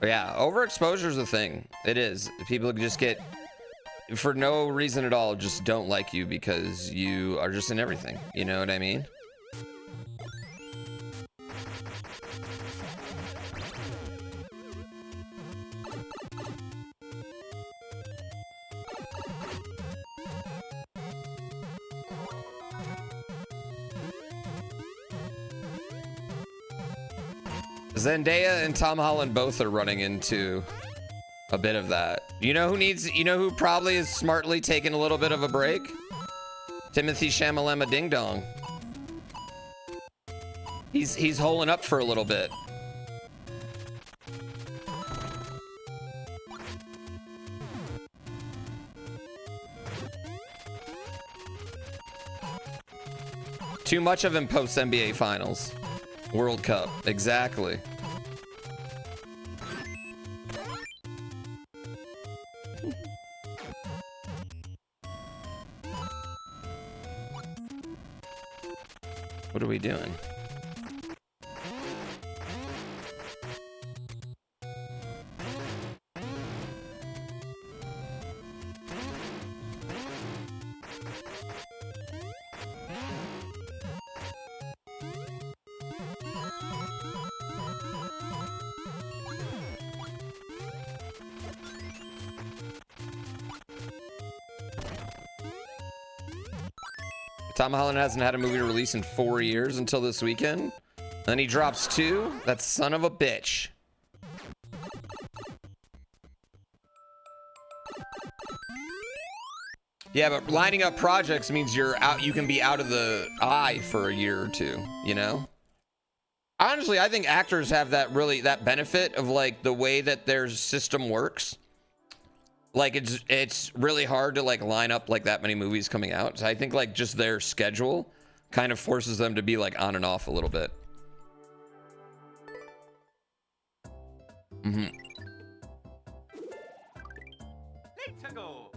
But yeah, overexposure is a thing. It is. People just get, for no reason at all, just don't like you because you are just in everything. You know what I mean? Zendaya and Tom Holland both are running into a bit of that. You know who probably is smartly taking a little bit of a break? Timothy Shamalama Ding Dong. He's holing up for a little bit. Too much of him post NBA Finals. World Cup. Exactly. What are we doing? Tom Holland hasn't had a movie to release in 4 years until this weekend. Then he drops 2. That son of a bitch. Yeah, but lining up projects means you're out. You can be out of the eye for a year or 2. You know. Honestly, I think actors have that benefit of like the way that their system works. Like it's really hard to like line up like that many movies coming out. So I think like just their schedule kind of forces them to be like on and off a little bit. Mm-hmm. Let's go.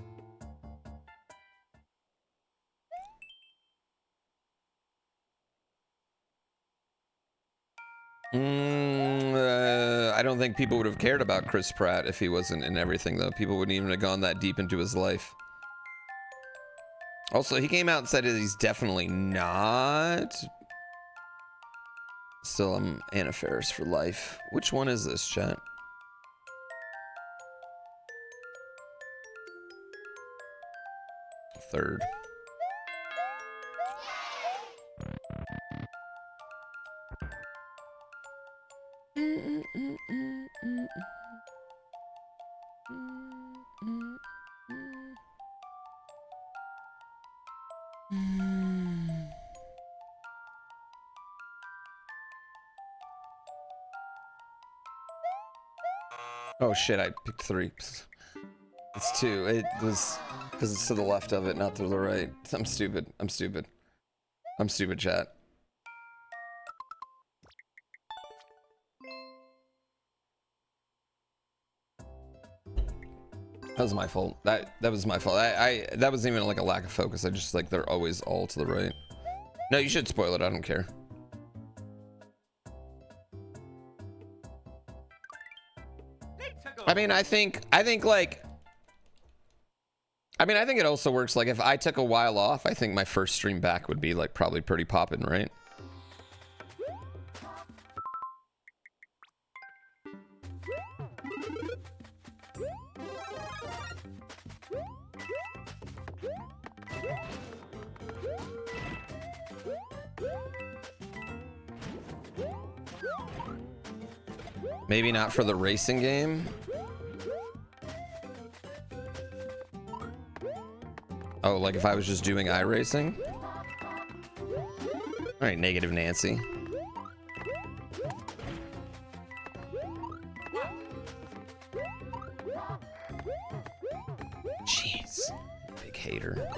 I don't think people would have cared about Chris Pratt if he wasn't in everything, though. People wouldn't even have gone that deep into his life. Also, he came out and said that he's definitely not. Still, I'm Anna Faris for life. Which one is this, chat? Third. Oh shit, I picked 3. It's 2. It was because it's to the left of it, not to the right. I'm stupid. I'm stupid. I'm stupid, chat. That was my fault. That was my fault. That wasn't even like a lack of focus. I just like they're always all to the right. No, you should spoil it. I don't care. I mean, I think it also works. Like if I took a while off, I think my first stream back would be like probably pretty poppin', right? Maybe not for the racing game. Oh, like if I was just doing iRacing? All right, negative Nancy. Jeez, big hater.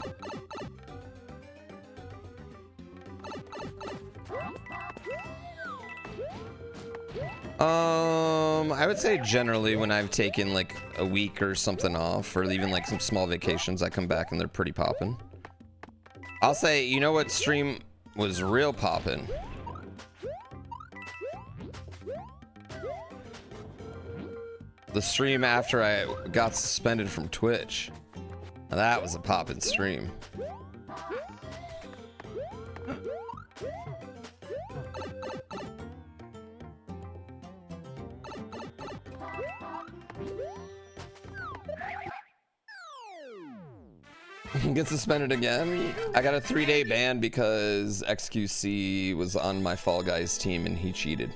I would say generally when I've taken like a week or something off, or even like some small vacations, I come back and they're pretty poppin'. I'll say, you know what stream was real poppin'? The stream after I got suspended from Twitch. Now that was a poppin' stream. Get suspended again. I got a 3-day ban because XQC was on my Fall Guys team and he cheated.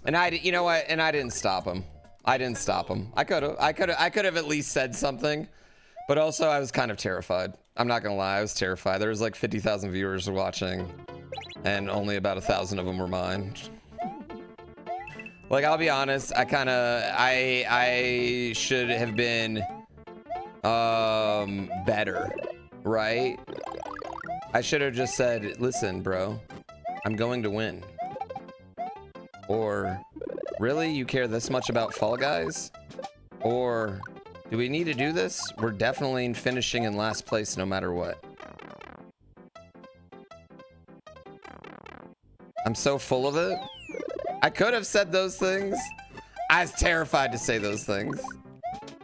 And you know what? And I didn't stop him. I didn't stop him. I could have at least said something, but also I was kind of terrified. I'm not gonna lie, I was terrified. There was like 50,000 viewers watching, and only about 1,000 of them were mine. Like, I'll be honest, I should have been better, right? I should have just said, listen, bro, I'm going to win. Or, really? You care this much about Fall Guys? Or, do we need to do this? We're definitely finishing in last place no matter what. I'm so full of it. I could have said those things. I was terrified to say those things.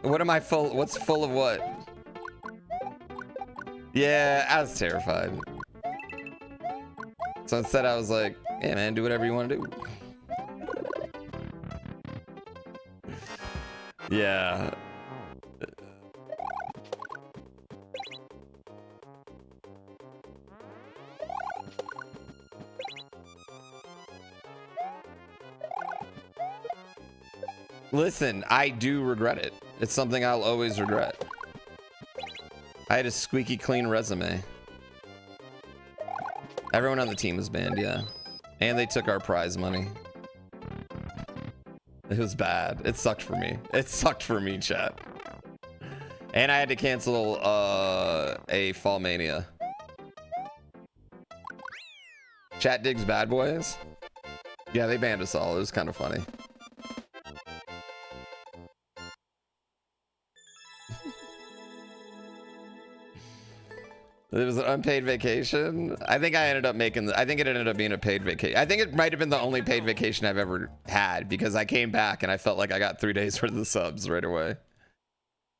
What am I full? What's full of what? Yeah, I was terrified. So instead I was like, yeah, man, do whatever you want to do. Yeah. Listen, I do regret it. It's something I'll always regret. I had a squeaky clean resume. Everyone on the team was banned, yeah. And they took our prize money. It was bad. It sucked for me. It sucked for me, chat. And I had to cancel a Fall Mania. Chat digs Bad Boys? Yeah, they banned us all. It was kind of funny. It was an unpaid vacation. I think I ended up making I think it ended up being a paid vacation. I think it might have been the only paid vacation I've ever had, because I came back and I felt like I got 3 days worth of subs right away.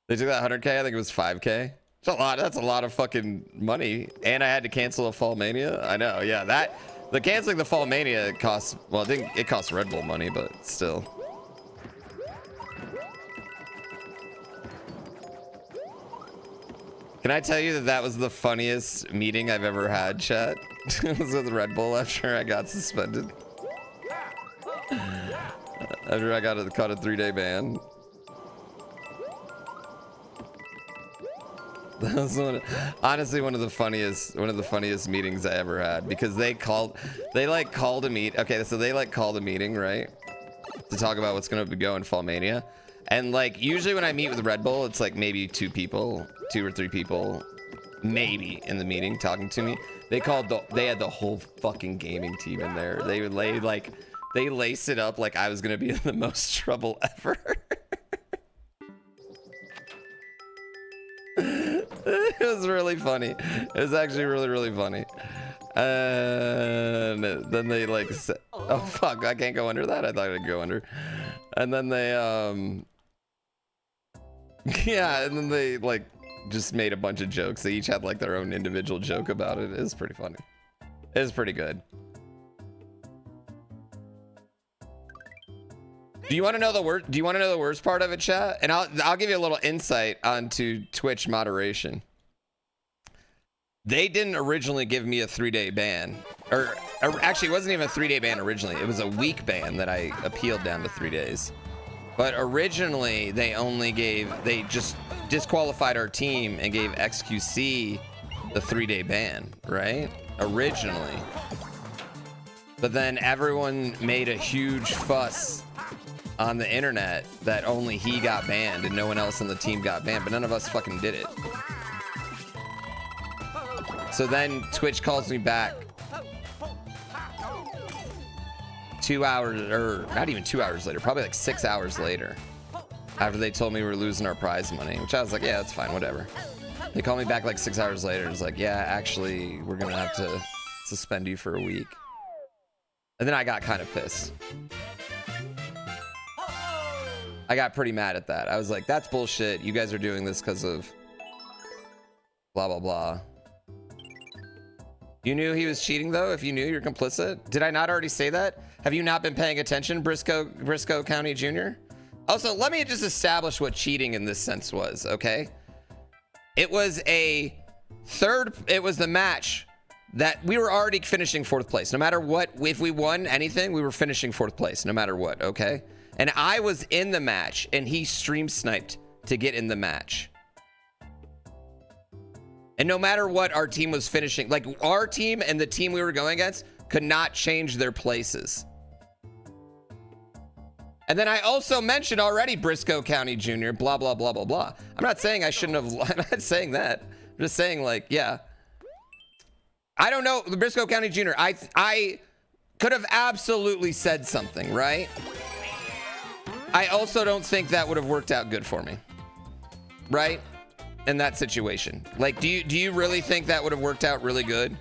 They took that 100K. I think it was 5K. It's a lot. That's a lot of fucking money. And I had to cancel a Fall Mania. I know. Yeah, the canceling the Fall Mania costs, well, I think it costs Red Bull money, but still. Can I tell you that that was the funniest meeting I've ever had, chat? It was with Red Bull after I got suspended. After I caught a 3-day ban. That was honestly one of the funniest meetings I ever had, because they called a meet. Okay, so they called a meeting, right? To talk about what's going to go in Fall Mania. And like usually when I meet with Red Bull, it's like maybe 2 or 3 people, maybe in the meeting talking to me. They had the whole fucking gaming team in there. They laced it up like I was gonna be in the most trouble ever. It was really funny. It was actually really, really funny. And then they like said, oh fuck, I can't go under that. I thought I'd go under. And then they yeah, and then they like just made a bunch of jokes. They each had like their own individual joke about it. It was pretty funny. It was pretty good. Do you want to know the worst part of it, chat? And I'll give you a little insight onto Twitch moderation. They didn't originally give me a 3-day ban, or actually it wasn't even a 3-day ban originally. It was a week ban that I appealed down to 3 days. But originally they just disqualified our team and gave XQC the 3-day ban, right? Originally. But then everyone made a huge fuss on the internet that only he got banned and no one else on the team got banned, but none of us fucking did it. So then Twitch calls me back 2 hours, or not even 2 hours later, probably like 6 hours later, after they told me we were losing our prize money, which I was like, yeah, that's fine, whatever. They called me back like 6 hours later and was like, yeah, actually, we're gonna have to suspend you for a week. And then I got kind of pissed. I got pretty mad at that. I was like, that's bullshit. You guys are doing this because of blah, blah, blah. You knew he was cheating, though? If you knew, you're complicit? Did I not already say that? Have you not been paying attention, Briscoe County Jr.? Also, let me just establish what cheating in this sense was, okay? It was the match that we were already finishing 4th place. No matter what, if we won anything, we were finishing 4th place, no matter what, okay? And I was in the match, and he stream sniped to get in the match. And no matter what, our team was finishing. Like, our team and the team we were going against could not change their places. And then I also mentioned already Briscoe County Jr., blah, blah, blah, blah, blah. I'm not saying I shouldn't have, I'm not saying that. I'm just saying, like, yeah. I don't know, the Briscoe County Jr., I could have absolutely said something, right? I also don't think that would have worked out good for me, right? In that situation. Like, do you really think that would have worked out really good?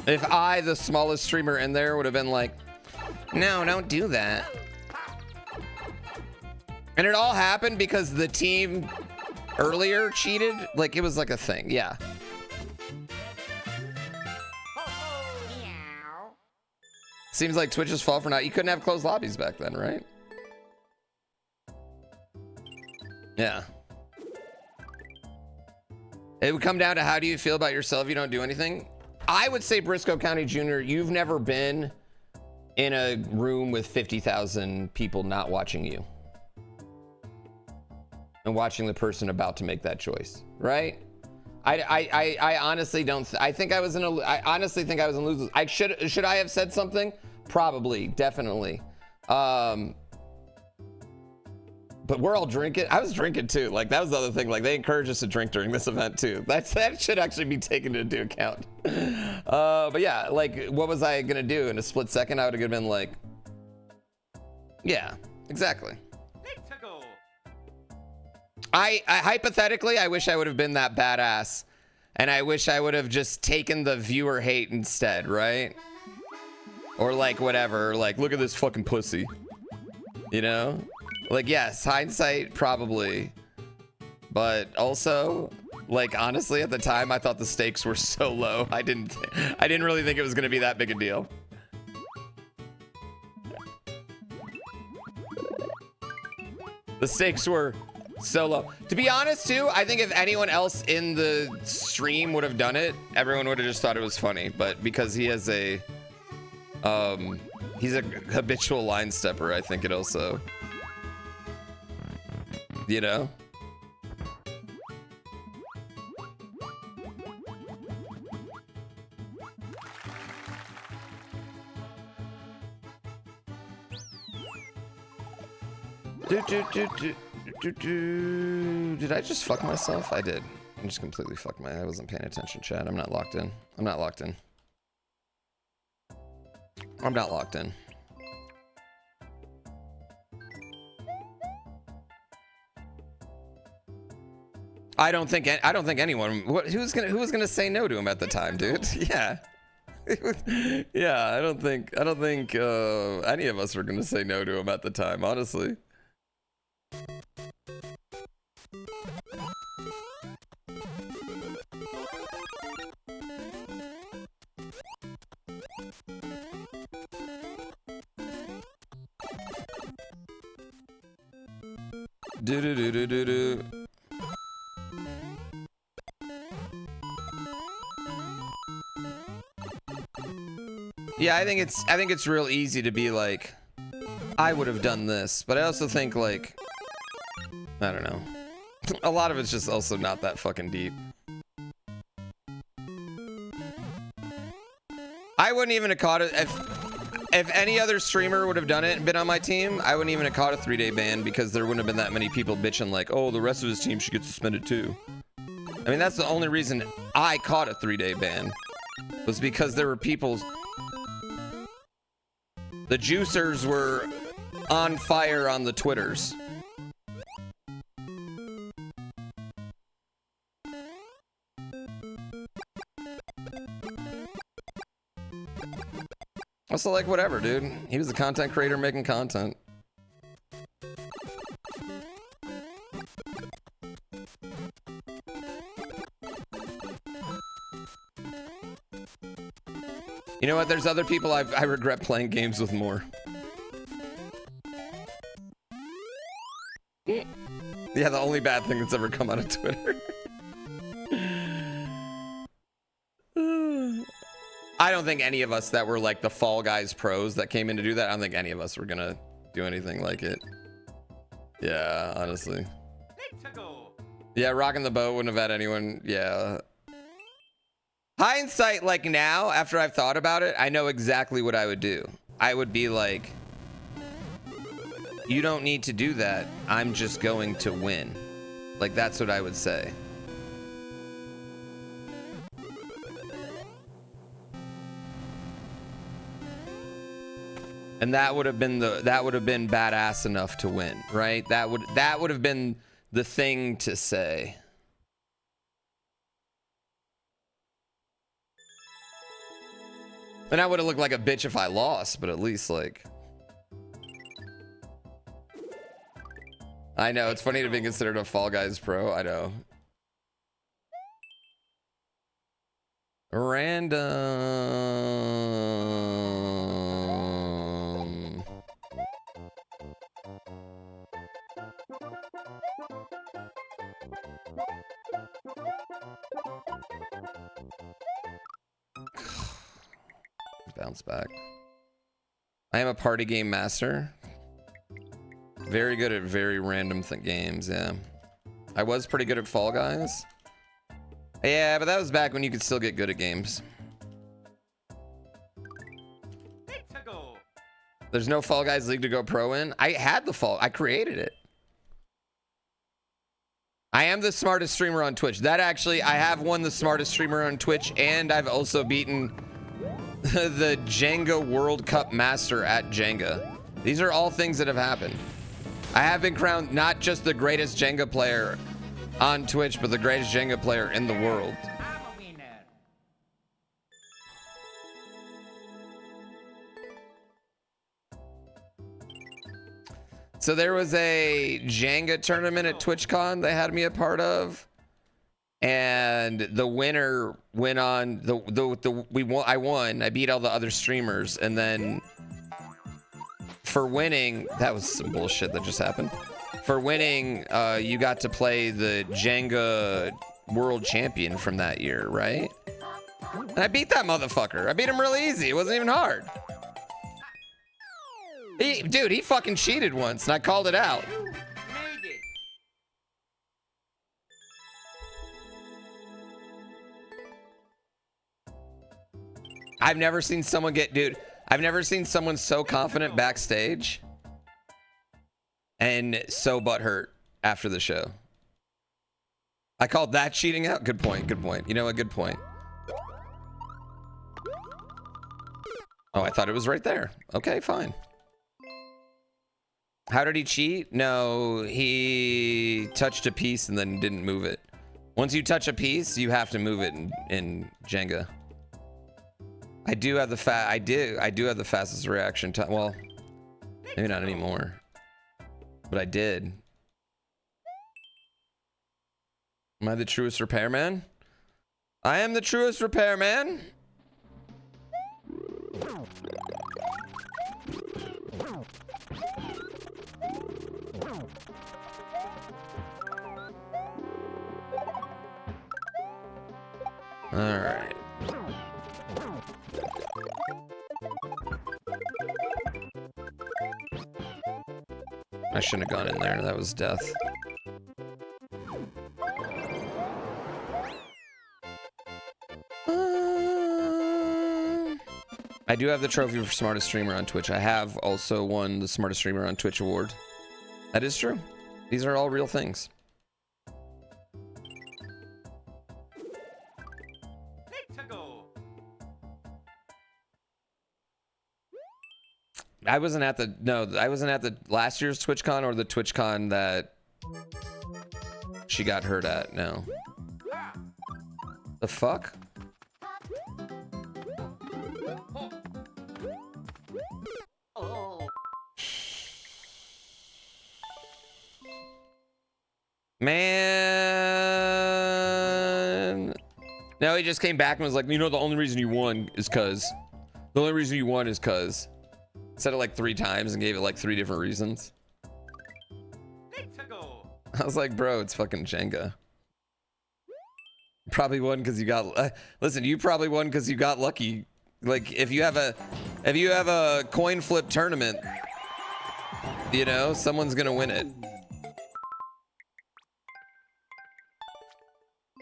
If I, the smallest streamer in there, would have been like, no, don't do that. And it all happened because the team earlier cheated. Like, it was like a thing. Yeah. Seems like Twitch's fault for not. You couldn't have closed lobbies back then, right? Yeah. It would come down to how do you feel about yourself if you don't do anything? I would say Briscoe County Jr., you've never been in a room with 50,000 people not watching you. And watching the person about to make that choice, right? I honestly don't. I think I was in a. I honestly think I was in losers. I should I have said something? Probably, definitely. But we're all drinking. I was drinking too. Like, that was the other thing. Like, they encouraged us to drink during this event too. That should actually be taken into account. But yeah, like, what was I gonna do in a split second? I would have been like, yeah, exactly. I hypothetically, I wish I would have been that badass, and I wish I would have just taken the viewer hate instead, right? Or like whatever, like, look at this fucking pussy, you know? Like, yes, hindsight probably, but also, like, honestly, at the time, I thought the stakes were so low. I didn't really think it was gonna be that big a deal. The stakes were so low. To be honest, too, I think if anyone else in the stream would have done it, everyone would have just thought it was funny. But because he has a, he's a habitual line stepper, I think it also, you know? Did I just fuck myself? I did. I just completely fucked I wasn't paying attention, chat. I'm not locked in. I'm not locked in. I'm not locked in. I don't think anyone. Who was gonna say no to him at the time, dude? Yeah. Yeah, I don't think any of us were gonna say no to him at the time, honestly. Do. Yeah, I think it's real easy to be like, I would have done this, but I also think, like, I don't know. A lot of it's just also not that fucking deep. I wouldn't even have caught it if any other streamer would have done it and been on my team. I wouldn't even have caught a 3-day ban because there wouldn't have been that many people bitching like, oh, the rest of his team should get suspended too. I mean, that's the only reason I caught a 3-day ban, was because there were people. The juicers were on fire on the Twitters. Also, like, whatever, dude. He was a content creator making content. You know what? There's other people I regret playing games with more. Yeah, the only bad thing that's ever come out of Twitter. I don't think any of us that were like the Fall Guys pros that came in to do that, I don't think any of us were gonna do anything like it. Yeah, honestly. Yeah, rocking the boat wouldn't have had anyone. Yeah. Hindsight, like now, after I've thought about it, I know exactly what I would do. I would be like, you don't need to do that. I'm just going to win. Like, that's what I would say. And that would have been badass enough to win, right? That would have been the thing to say. And I would have looked like a bitch if I lost, but at least like, I know it's funny to be considered a Fall Guys pro. I know. Random. Bounce back. I am a party game master. Very good at very random games, yeah. I was pretty good at Fall Guys. Yeah, but that was back when you could still get good at games. There's no Fall Guys League to go pro in. I had I created it. I am the smartest streamer on Twitch. That actually, I have won the smartest streamer on Twitch, and I've also beaten the Jenga World Cup Master at Jenga. These are all things that have happened. I have been crowned not just the greatest Jenga player on Twitch, but the greatest Jenga player in the world. So there was a Jenga tournament at TwitchCon they had me a part of, and the winner went on I won. I beat all the other streamers, and then for winning, that was some bullshit that just happened. For winning, you got to play the Jenga world champion from that year, right? And I beat that motherfucker. I beat him really easy. It wasn't even hard. Dude, he fucking cheated once, and I called it out. I've never seen someone I've never seen someone so confident backstage and so butthurt after the show. I called that cheating out? Good point, good point. You know what? Good point. Oh, I thought it was right there. Okay, fine. How did he cheat? No, he touched a piece and then didn't move it. Once you touch a piece, you have to move it in Jenga. I do have the fastest reaction time. Well, maybe not anymore, but I did. Am I the truest repairman? I am the truest repairman. All right. I shouldn't have gone in there. That was death. I do have the trophy for smartest streamer on Twitch. I have also won the smartest streamer on Twitch award. That is true. These are all real things. I wasn't at the last year's TwitchCon or the TwitchCon that she got hurt at. No. The fuck? Man. No, he just came back and was like, you know, the only reason you won is cuz. The only reason you won is cuz. Said it like 3 times and gave it like 3 different reasons. I was like, bro, it's fucking Jenga. Probably won because you got. Listen, you probably won because you got lucky. Like if you have a coin flip tournament, you know, someone's gonna win it.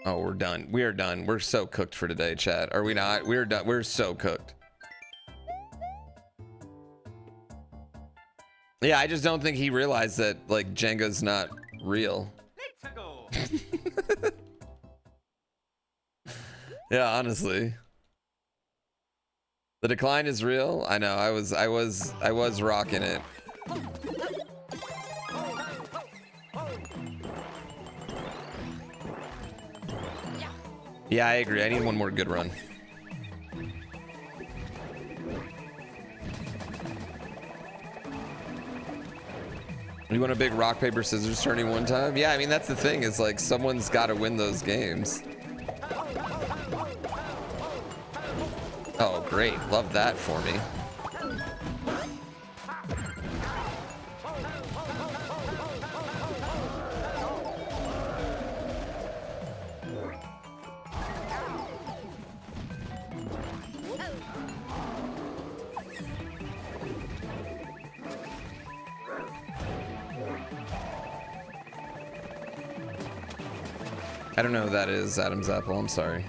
Oh, we're done. We are done. We're so cooked for today, chat. Are we not? We're done. We're so cooked. Yeah, I just don't think he realized that like Jenga's not real. Let's go. Yeah, honestly. The decline is real. I know. I was rocking it. Yeah, I agree. I need one more good run. You want a big rock, paper, scissors turning one time? Yeah, I mean, that's the thing is like someone's got to win those games. Oh, great. Love that for me. I don't know who that is, Adam's Apple. I'm sorry.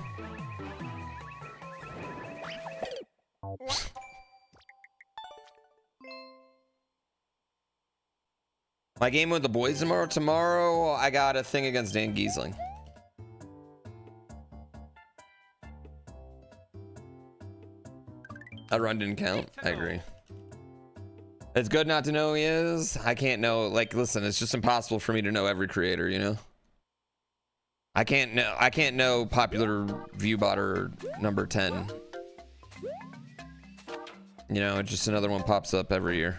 My game with the boys tomorrow. Tomorrow, I got a thing against Dan Giesling. That run didn't count. I agree. It's good not to know who he is. I can't know. Like, listen, it's just impossible for me to know every creator, you know? I can't know popular viewbotter number 10. You know, just another one pops up every year.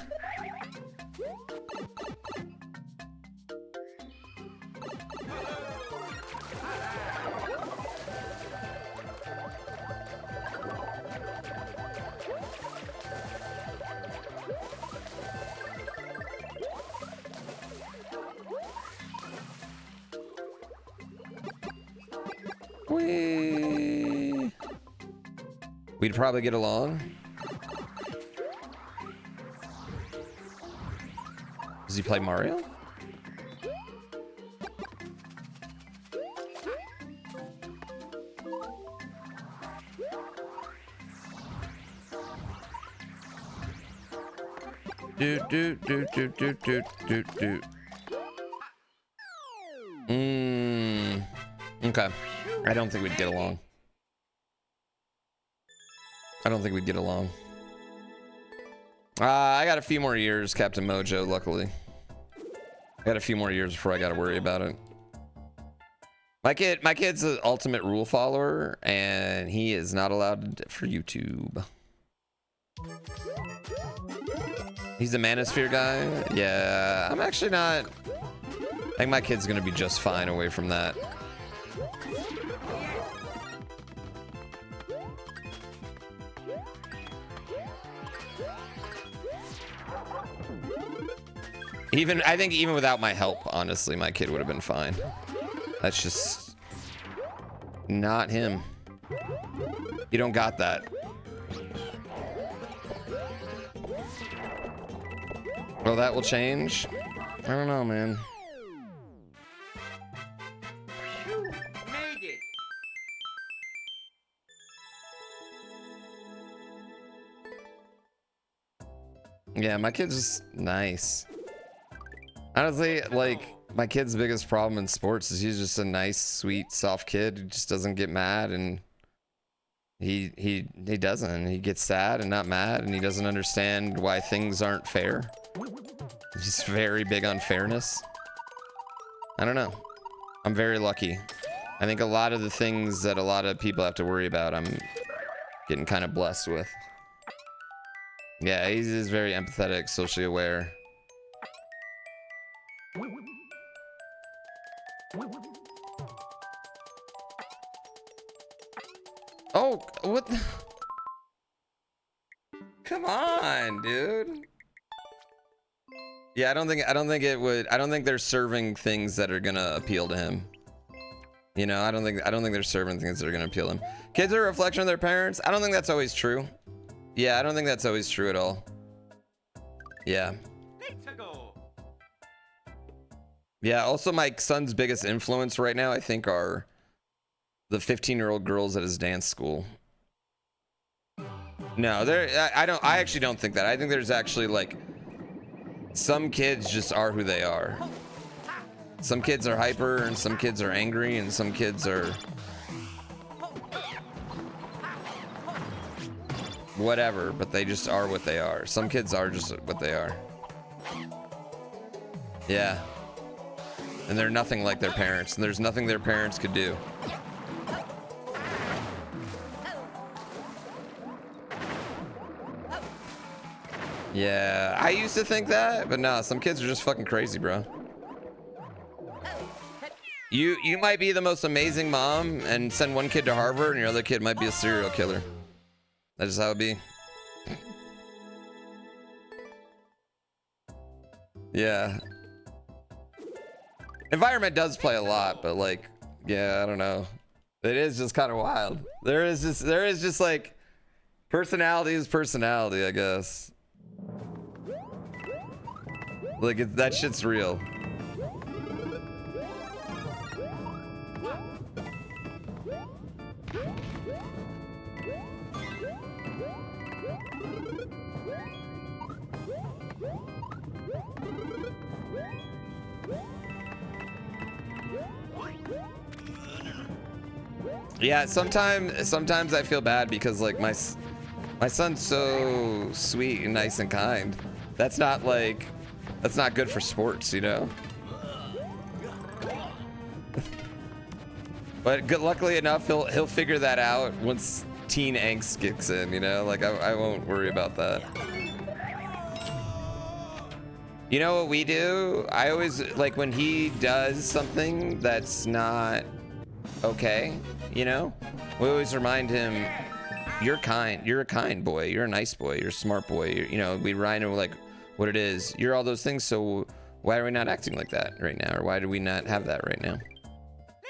We'd probably get along. Does he play Mario? Do do do do do do do do. Okay. I don't think we'd get along. I don't think we'd get along. I got a few more years, Captain Mojo, luckily. I got a few more years before I got to worry about it. My kid's an ultimate rule follower, and he is not allowed for YouTube. He's a Manosphere guy? Yeah, I'm actually not. I think my kid's gonna be just fine away from that. I think even without my help, honestly, my kid would have been fine. That's just not him. You don't got that. Well, that will change. I don't know, man. Made it. Yeah, my kid's just nice. Honestly, like, my kid's biggest problem in sports is he's just a nice, sweet, soft kid who just doesn't get mad, and he doesn't. He gets sad and not mad, and he doesn't understand why things aren't fair. He's very big on fairness. I don't know. I'm very lucky. I think a lot of the things that a lot of people have to worry about, I'm getting kind of blessed with. Yeah, he's very empathetic, socially aware. Oh, what the? Come on, dude. Yeah, I don't think it would. I don't think they're serving things that are gonna appeal to him. You know, I don't think they're serving things that are gonna appeal to him. Kids are a reflection of their parents. I don't think that's always true. Yeah, I don't think that's always true at all. Yeah. Let's go. Yeah, also my son's biggest influence right now, I think, are the 15-year-old girls at his dance school. No, I actually don't think that. I think there's actually like some kids just are who they are. Some kids are hyper and some kids are angry and some kids are whatever, but they just are what they are. Some kids are just what they are. Yeah. And they're nothing like their parents, and there's nothing their parents could do. Yeah, I used to think that, but nah, some kids are just fucking crazy, bro. You might be the most amazing mom and send one kid to Harvard, and your other kid might be a serial killer. That's just how it be. Yeah. Environment does play a lot, but like, yeah, I don't know. It is just kind of wild. There is just like, personality is personality, I guess. Like, that shit's real. Yeah, sometimes I feel bad because like my son's so sweet and nice and kind. That's not good for sports, you know. But luckily enough, he'll figure that out once teen angst kicks in, you know. Like I won't worry about that. You know what we do? I always like when he does something that's not okay, you know, we always remind him, you're a kind boy, you're a nice boy, you're a smart boy, you know, we remind him like what it is, you're all those things, so why are we not acting like that right now, or why do we not have that right now?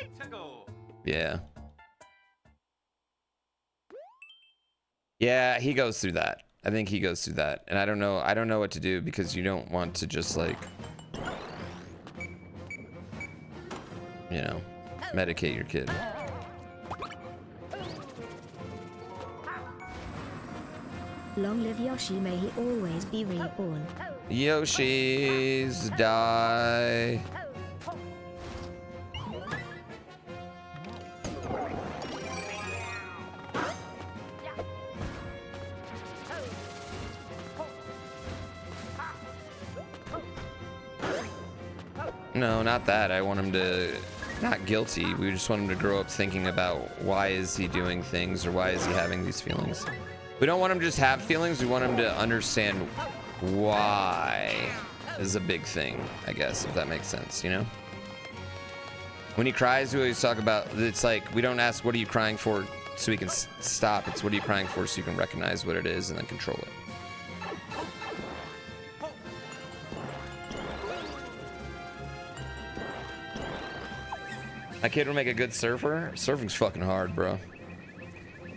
Let's go. Yeah, he goes through that. I think he goes through that, and I don't know what to do, because you don't want to just like, you know, medicate your kid. Long live Yoshi, may he always be reborn. Yoshi's die. No, not that. I want him to, not guilty. We just want him to grow up thinking about why is he doing things, or why is he having these feelings. We don't want him to just have feelings. We want him to understand why is a big thing, I guess, if that makes sense, you know? When he cries, we always talk about, it's like, we don't ask, what are you crying for, so he can stop. It's what are you crying for, so you can recognize what it is and then control it. My kid will make a good surfer. Surfing's fucking hard, bro.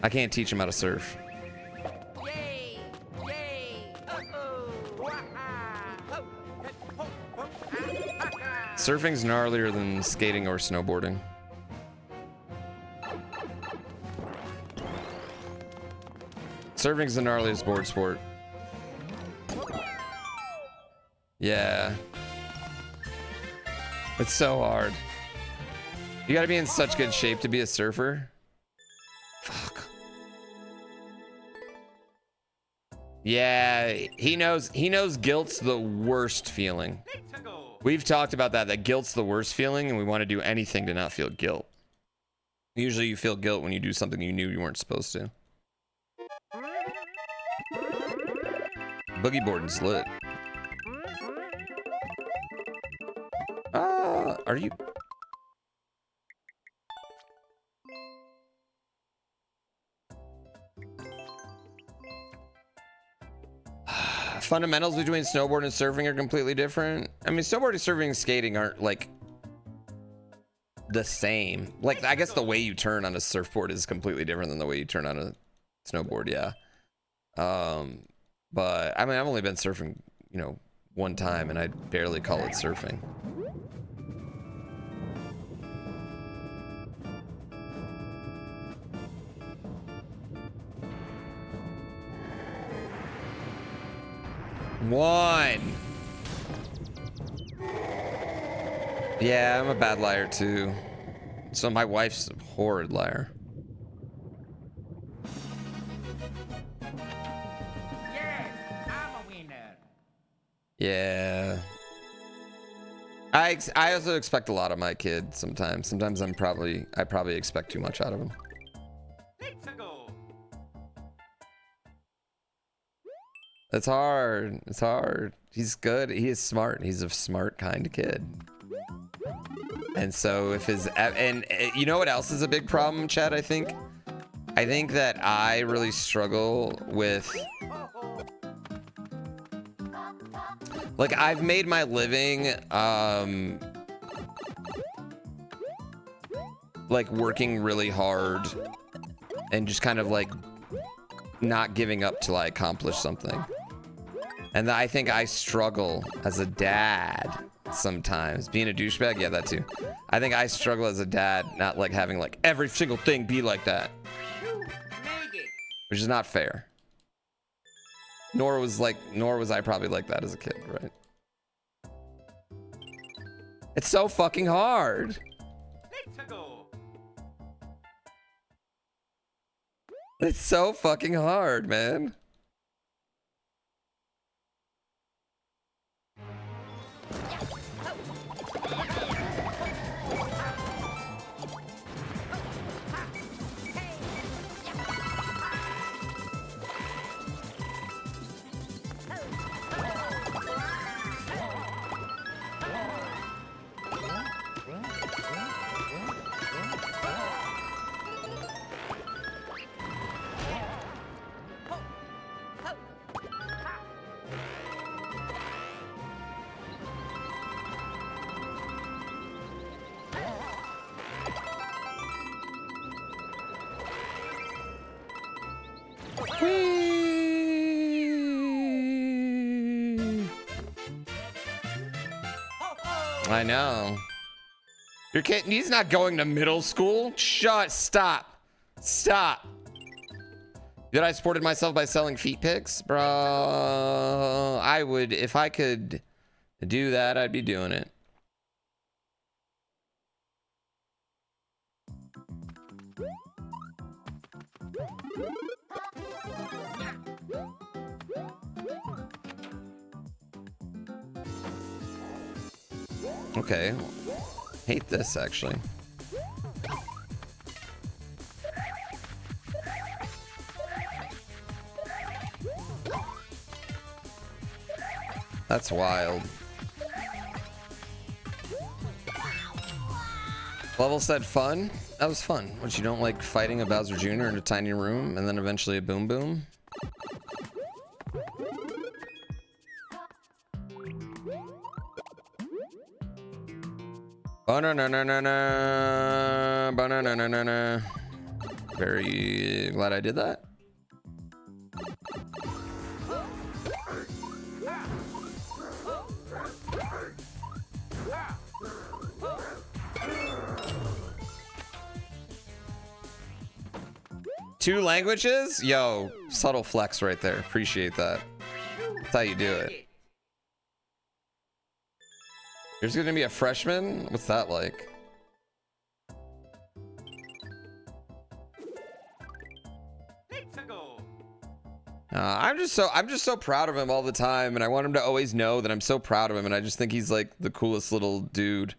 I can't teach him how to surf. Yay! Yay! Surfing's gnarlier than skating or snowboarding. Surfing's the gnarliest board sport. Yeah. It's so hard. You gotta be in such good shape to be a surfer. Fuck. Yeah, he knows guilt's the worst feeling. Let's go. We've talked about that guilt's the worst feeling, and we want to do anything to not feel guilt. Usually you feel guilt when you do something you knew you weren't supposed to. Boogie boarding's lit. Are you... fundamentals between snowboard and surfing are completely different. I mean, snowboarding, surfing, and skating aren't like the same. Like, I guess the way you turn on a surfboard is completely different than the way you turn on a snowboard. Yeah. But I mean, I've only been surfing, you know, one time, and I'd barely call it surfing. One. Yeah, I'm a bad liar too. So my wife's a horrid liar. Yes, I'm a winner. Yeah. I also expect a lot of my kid sometimes. Sometimes I probably expect too much out of him. Let's go. It's hard. It's hard. He's good. He is smart. He's a smart kind of kid. And so if his and you know what else is a big problem, Chad? I think that I really struggle with, like, I've made my living like working really hard and just kind of like not giving up till I accomplish something. And I think I struggle as a dad sometimes. Being a douchebag, yeah, that too. I think I struggle as a dad, not like having like every single thing be like that. Made it. Which is not fair. Nor was I probably like that as a kid, right? It's so fucking hard. Let's go. It's so fucking hard, man. I know. Your kid, he's not going to middle school. Stop. Did I supported myself by selling feet pics? Bro, I would, if I could do that, I'd be doing it. Okay. Hate this, actually. That's wild. Level said fun? That was fun. What, you don't like fighting a Bowser Jr. in a tiny room and then eventually a Boom Boom? Banana, banana. Very glad I did that. Two languages? Yo, subtle flex right there. Appreciate that. That's how you do it. There's gonna be a freshman? What's that like? Let's go. I'm just so proud of him all the time, and I want him to always know that I'm so proud of him, and I just think he's like the coolest little dude.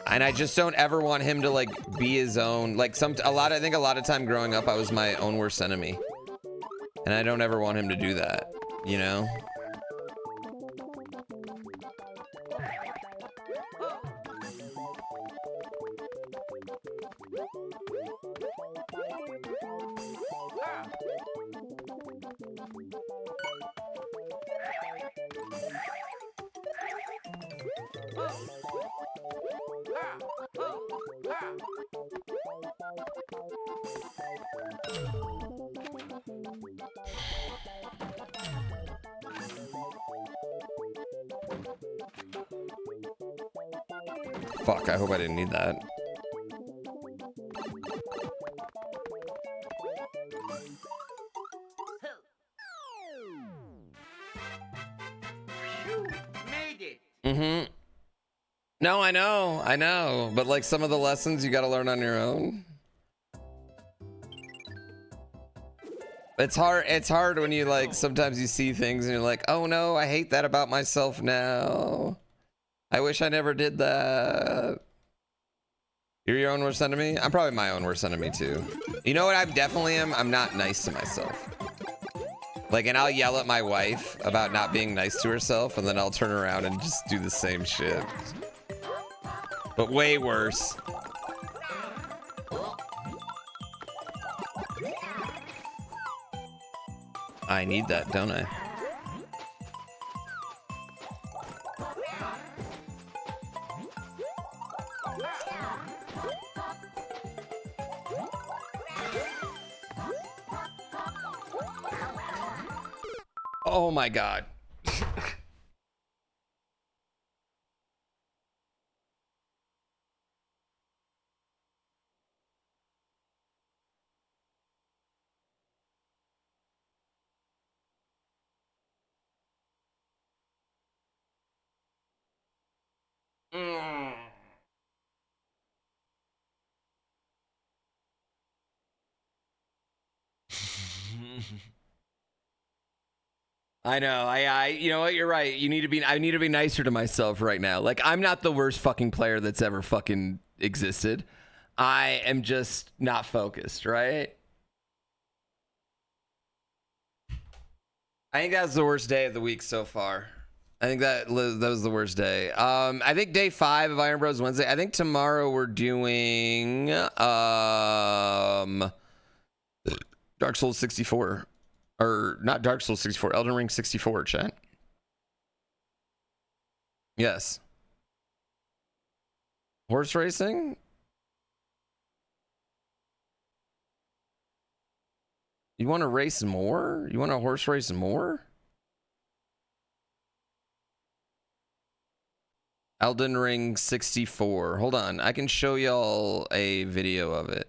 And I just don't ever want him to like be his own, like I think a lot of time growing up I was my own worst enemy. And I don't ever want him to do that, you know? Fuck, I hope I didn't need that. You made it. Mm-hmm. No, I know. But like some of the lessons you gotta learn on your own. It's hard when you like, sometimes you see things and you're like, oh no, I hate that about myself now. I wish I never did that. You're your own worst enemy? I'm probably my own worst enemy too. You know what I definitely am? I'm not nice to myself. Like, and I'll yell at my wife about not being nice to herself, and then I'll turn around and just do the same shit. But way worse. I need that, don't I? Oh my god. I know. You know what? You're right. I need to be nicer to myself right now. Like, I'm not the worst fucking player that's ever fucking existed. I am just not focused, right? I think that's the worst day of the week so far. I think that was the worst day. I think day 5 of IronBROS Wednesday. I think tomorrow we're doing Dark Souls 64. Or not Dark Souls 64, Elden Ring 64, chat. Yes. Horse racing? You want to race more? You want to horse race more? Elden Ring 64. Hold on, I can show y'all a video of it.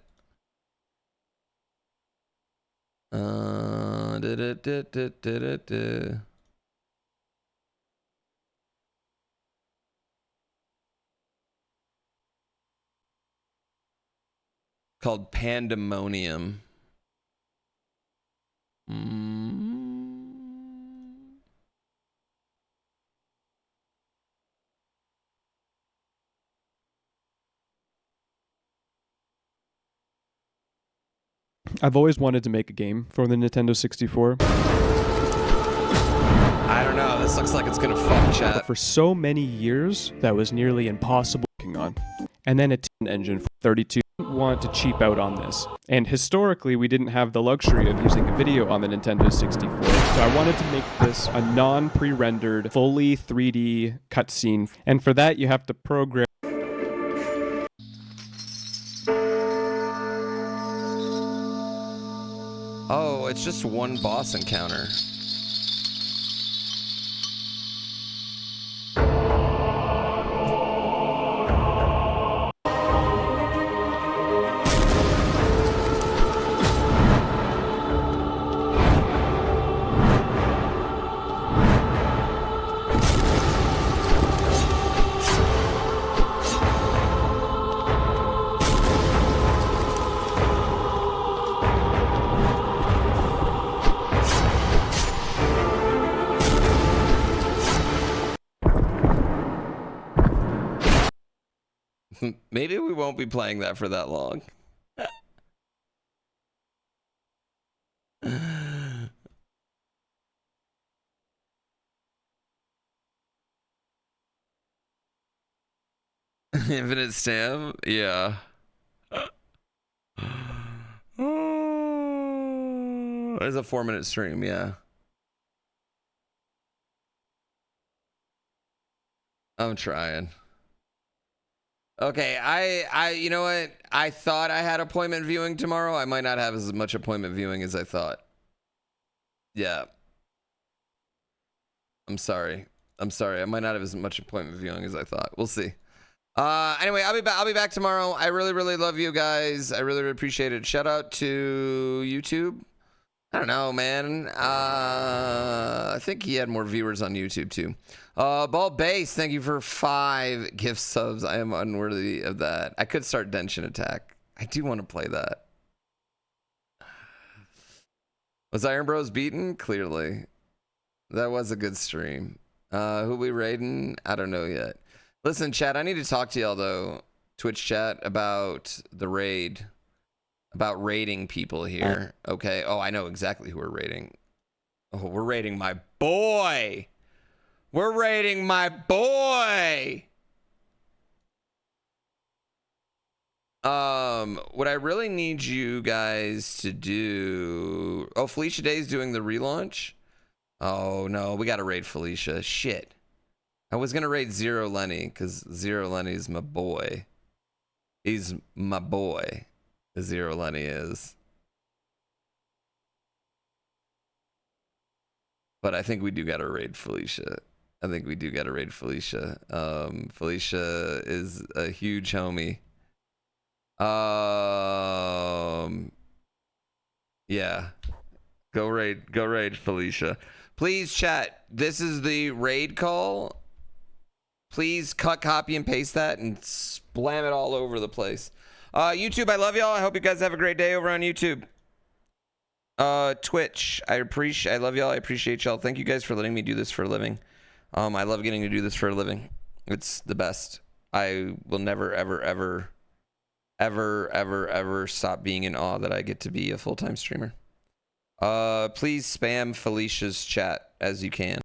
Called Pandemonium. I've always wanted to make a game for the Nintendo 64. I don't know. This looks like it's gonna fuck chat. But for so many years, that was nearly impossible working on. And then a engine for 32 didn't want to cheap out on this. And historically, we didn't have the luxury of using a video on the Nintendo 64. So I wanted to make this a non-pre-rendered, fully 3D cutscene. And for that, you have to program. Oh, it's just one boss encounter. Maybe we won't be playing that for that long. Infinite stam? Yeah. It's a 4-minute stream, yeah. I'm trying. Okay, you know what? I thought I had appointment viewing tomorrow. I might not have as much appointment viewing as I thought. Yeah. I'm sorry. I might not have as much appointment viewing as I thought. We'll see. Anyway, I'll be back tomorrow. I really love you guys. I really appreciate it. Shout out to YouTube. I don't know, man. I think he had more viewers on YouTube too. Ball Base, thank you for 5 gift subs. I am unworthy of that. I could start Denshin Attack. I do want to play that. Was IronBROS beaten? Clearly. That was a good stream. Who we raiding? I don't know yet. Listen, chat, I need to talk to y'all though. Twitch chat about the raid. About raiding people here. Okay. Oh, I know exactly who we're raiding. Oh, we're raiding my boy. We're raiding my boy. What I really need you guys to do. Oh, Felicia Day's doing the relaunch. Oh no, we gotta raid Felicia. Shit. I was gonna raid Zero Lenny because Zero Lenny's my boy. He's my boy. Zero Lenny is. But I think we do gotta raid Felicia. I think we do gotta raid Felicia. Felicia is a huge homie. Yeah. Go raid Felicia. Please chat. This is the raid call. Please cut, copy, and paste that and splam it all over the place. YouTube, I love y'all. I hope you guys have a great day over on YouTube. Twitch, I love y'all. I appreciate y'all. Thank you guys for letting me do this for a living. I love getting to do this for a living. It's the best. I will never, ever stop being in awe that I get to be a full-time streamer. Please spam Felicia's chat as you can.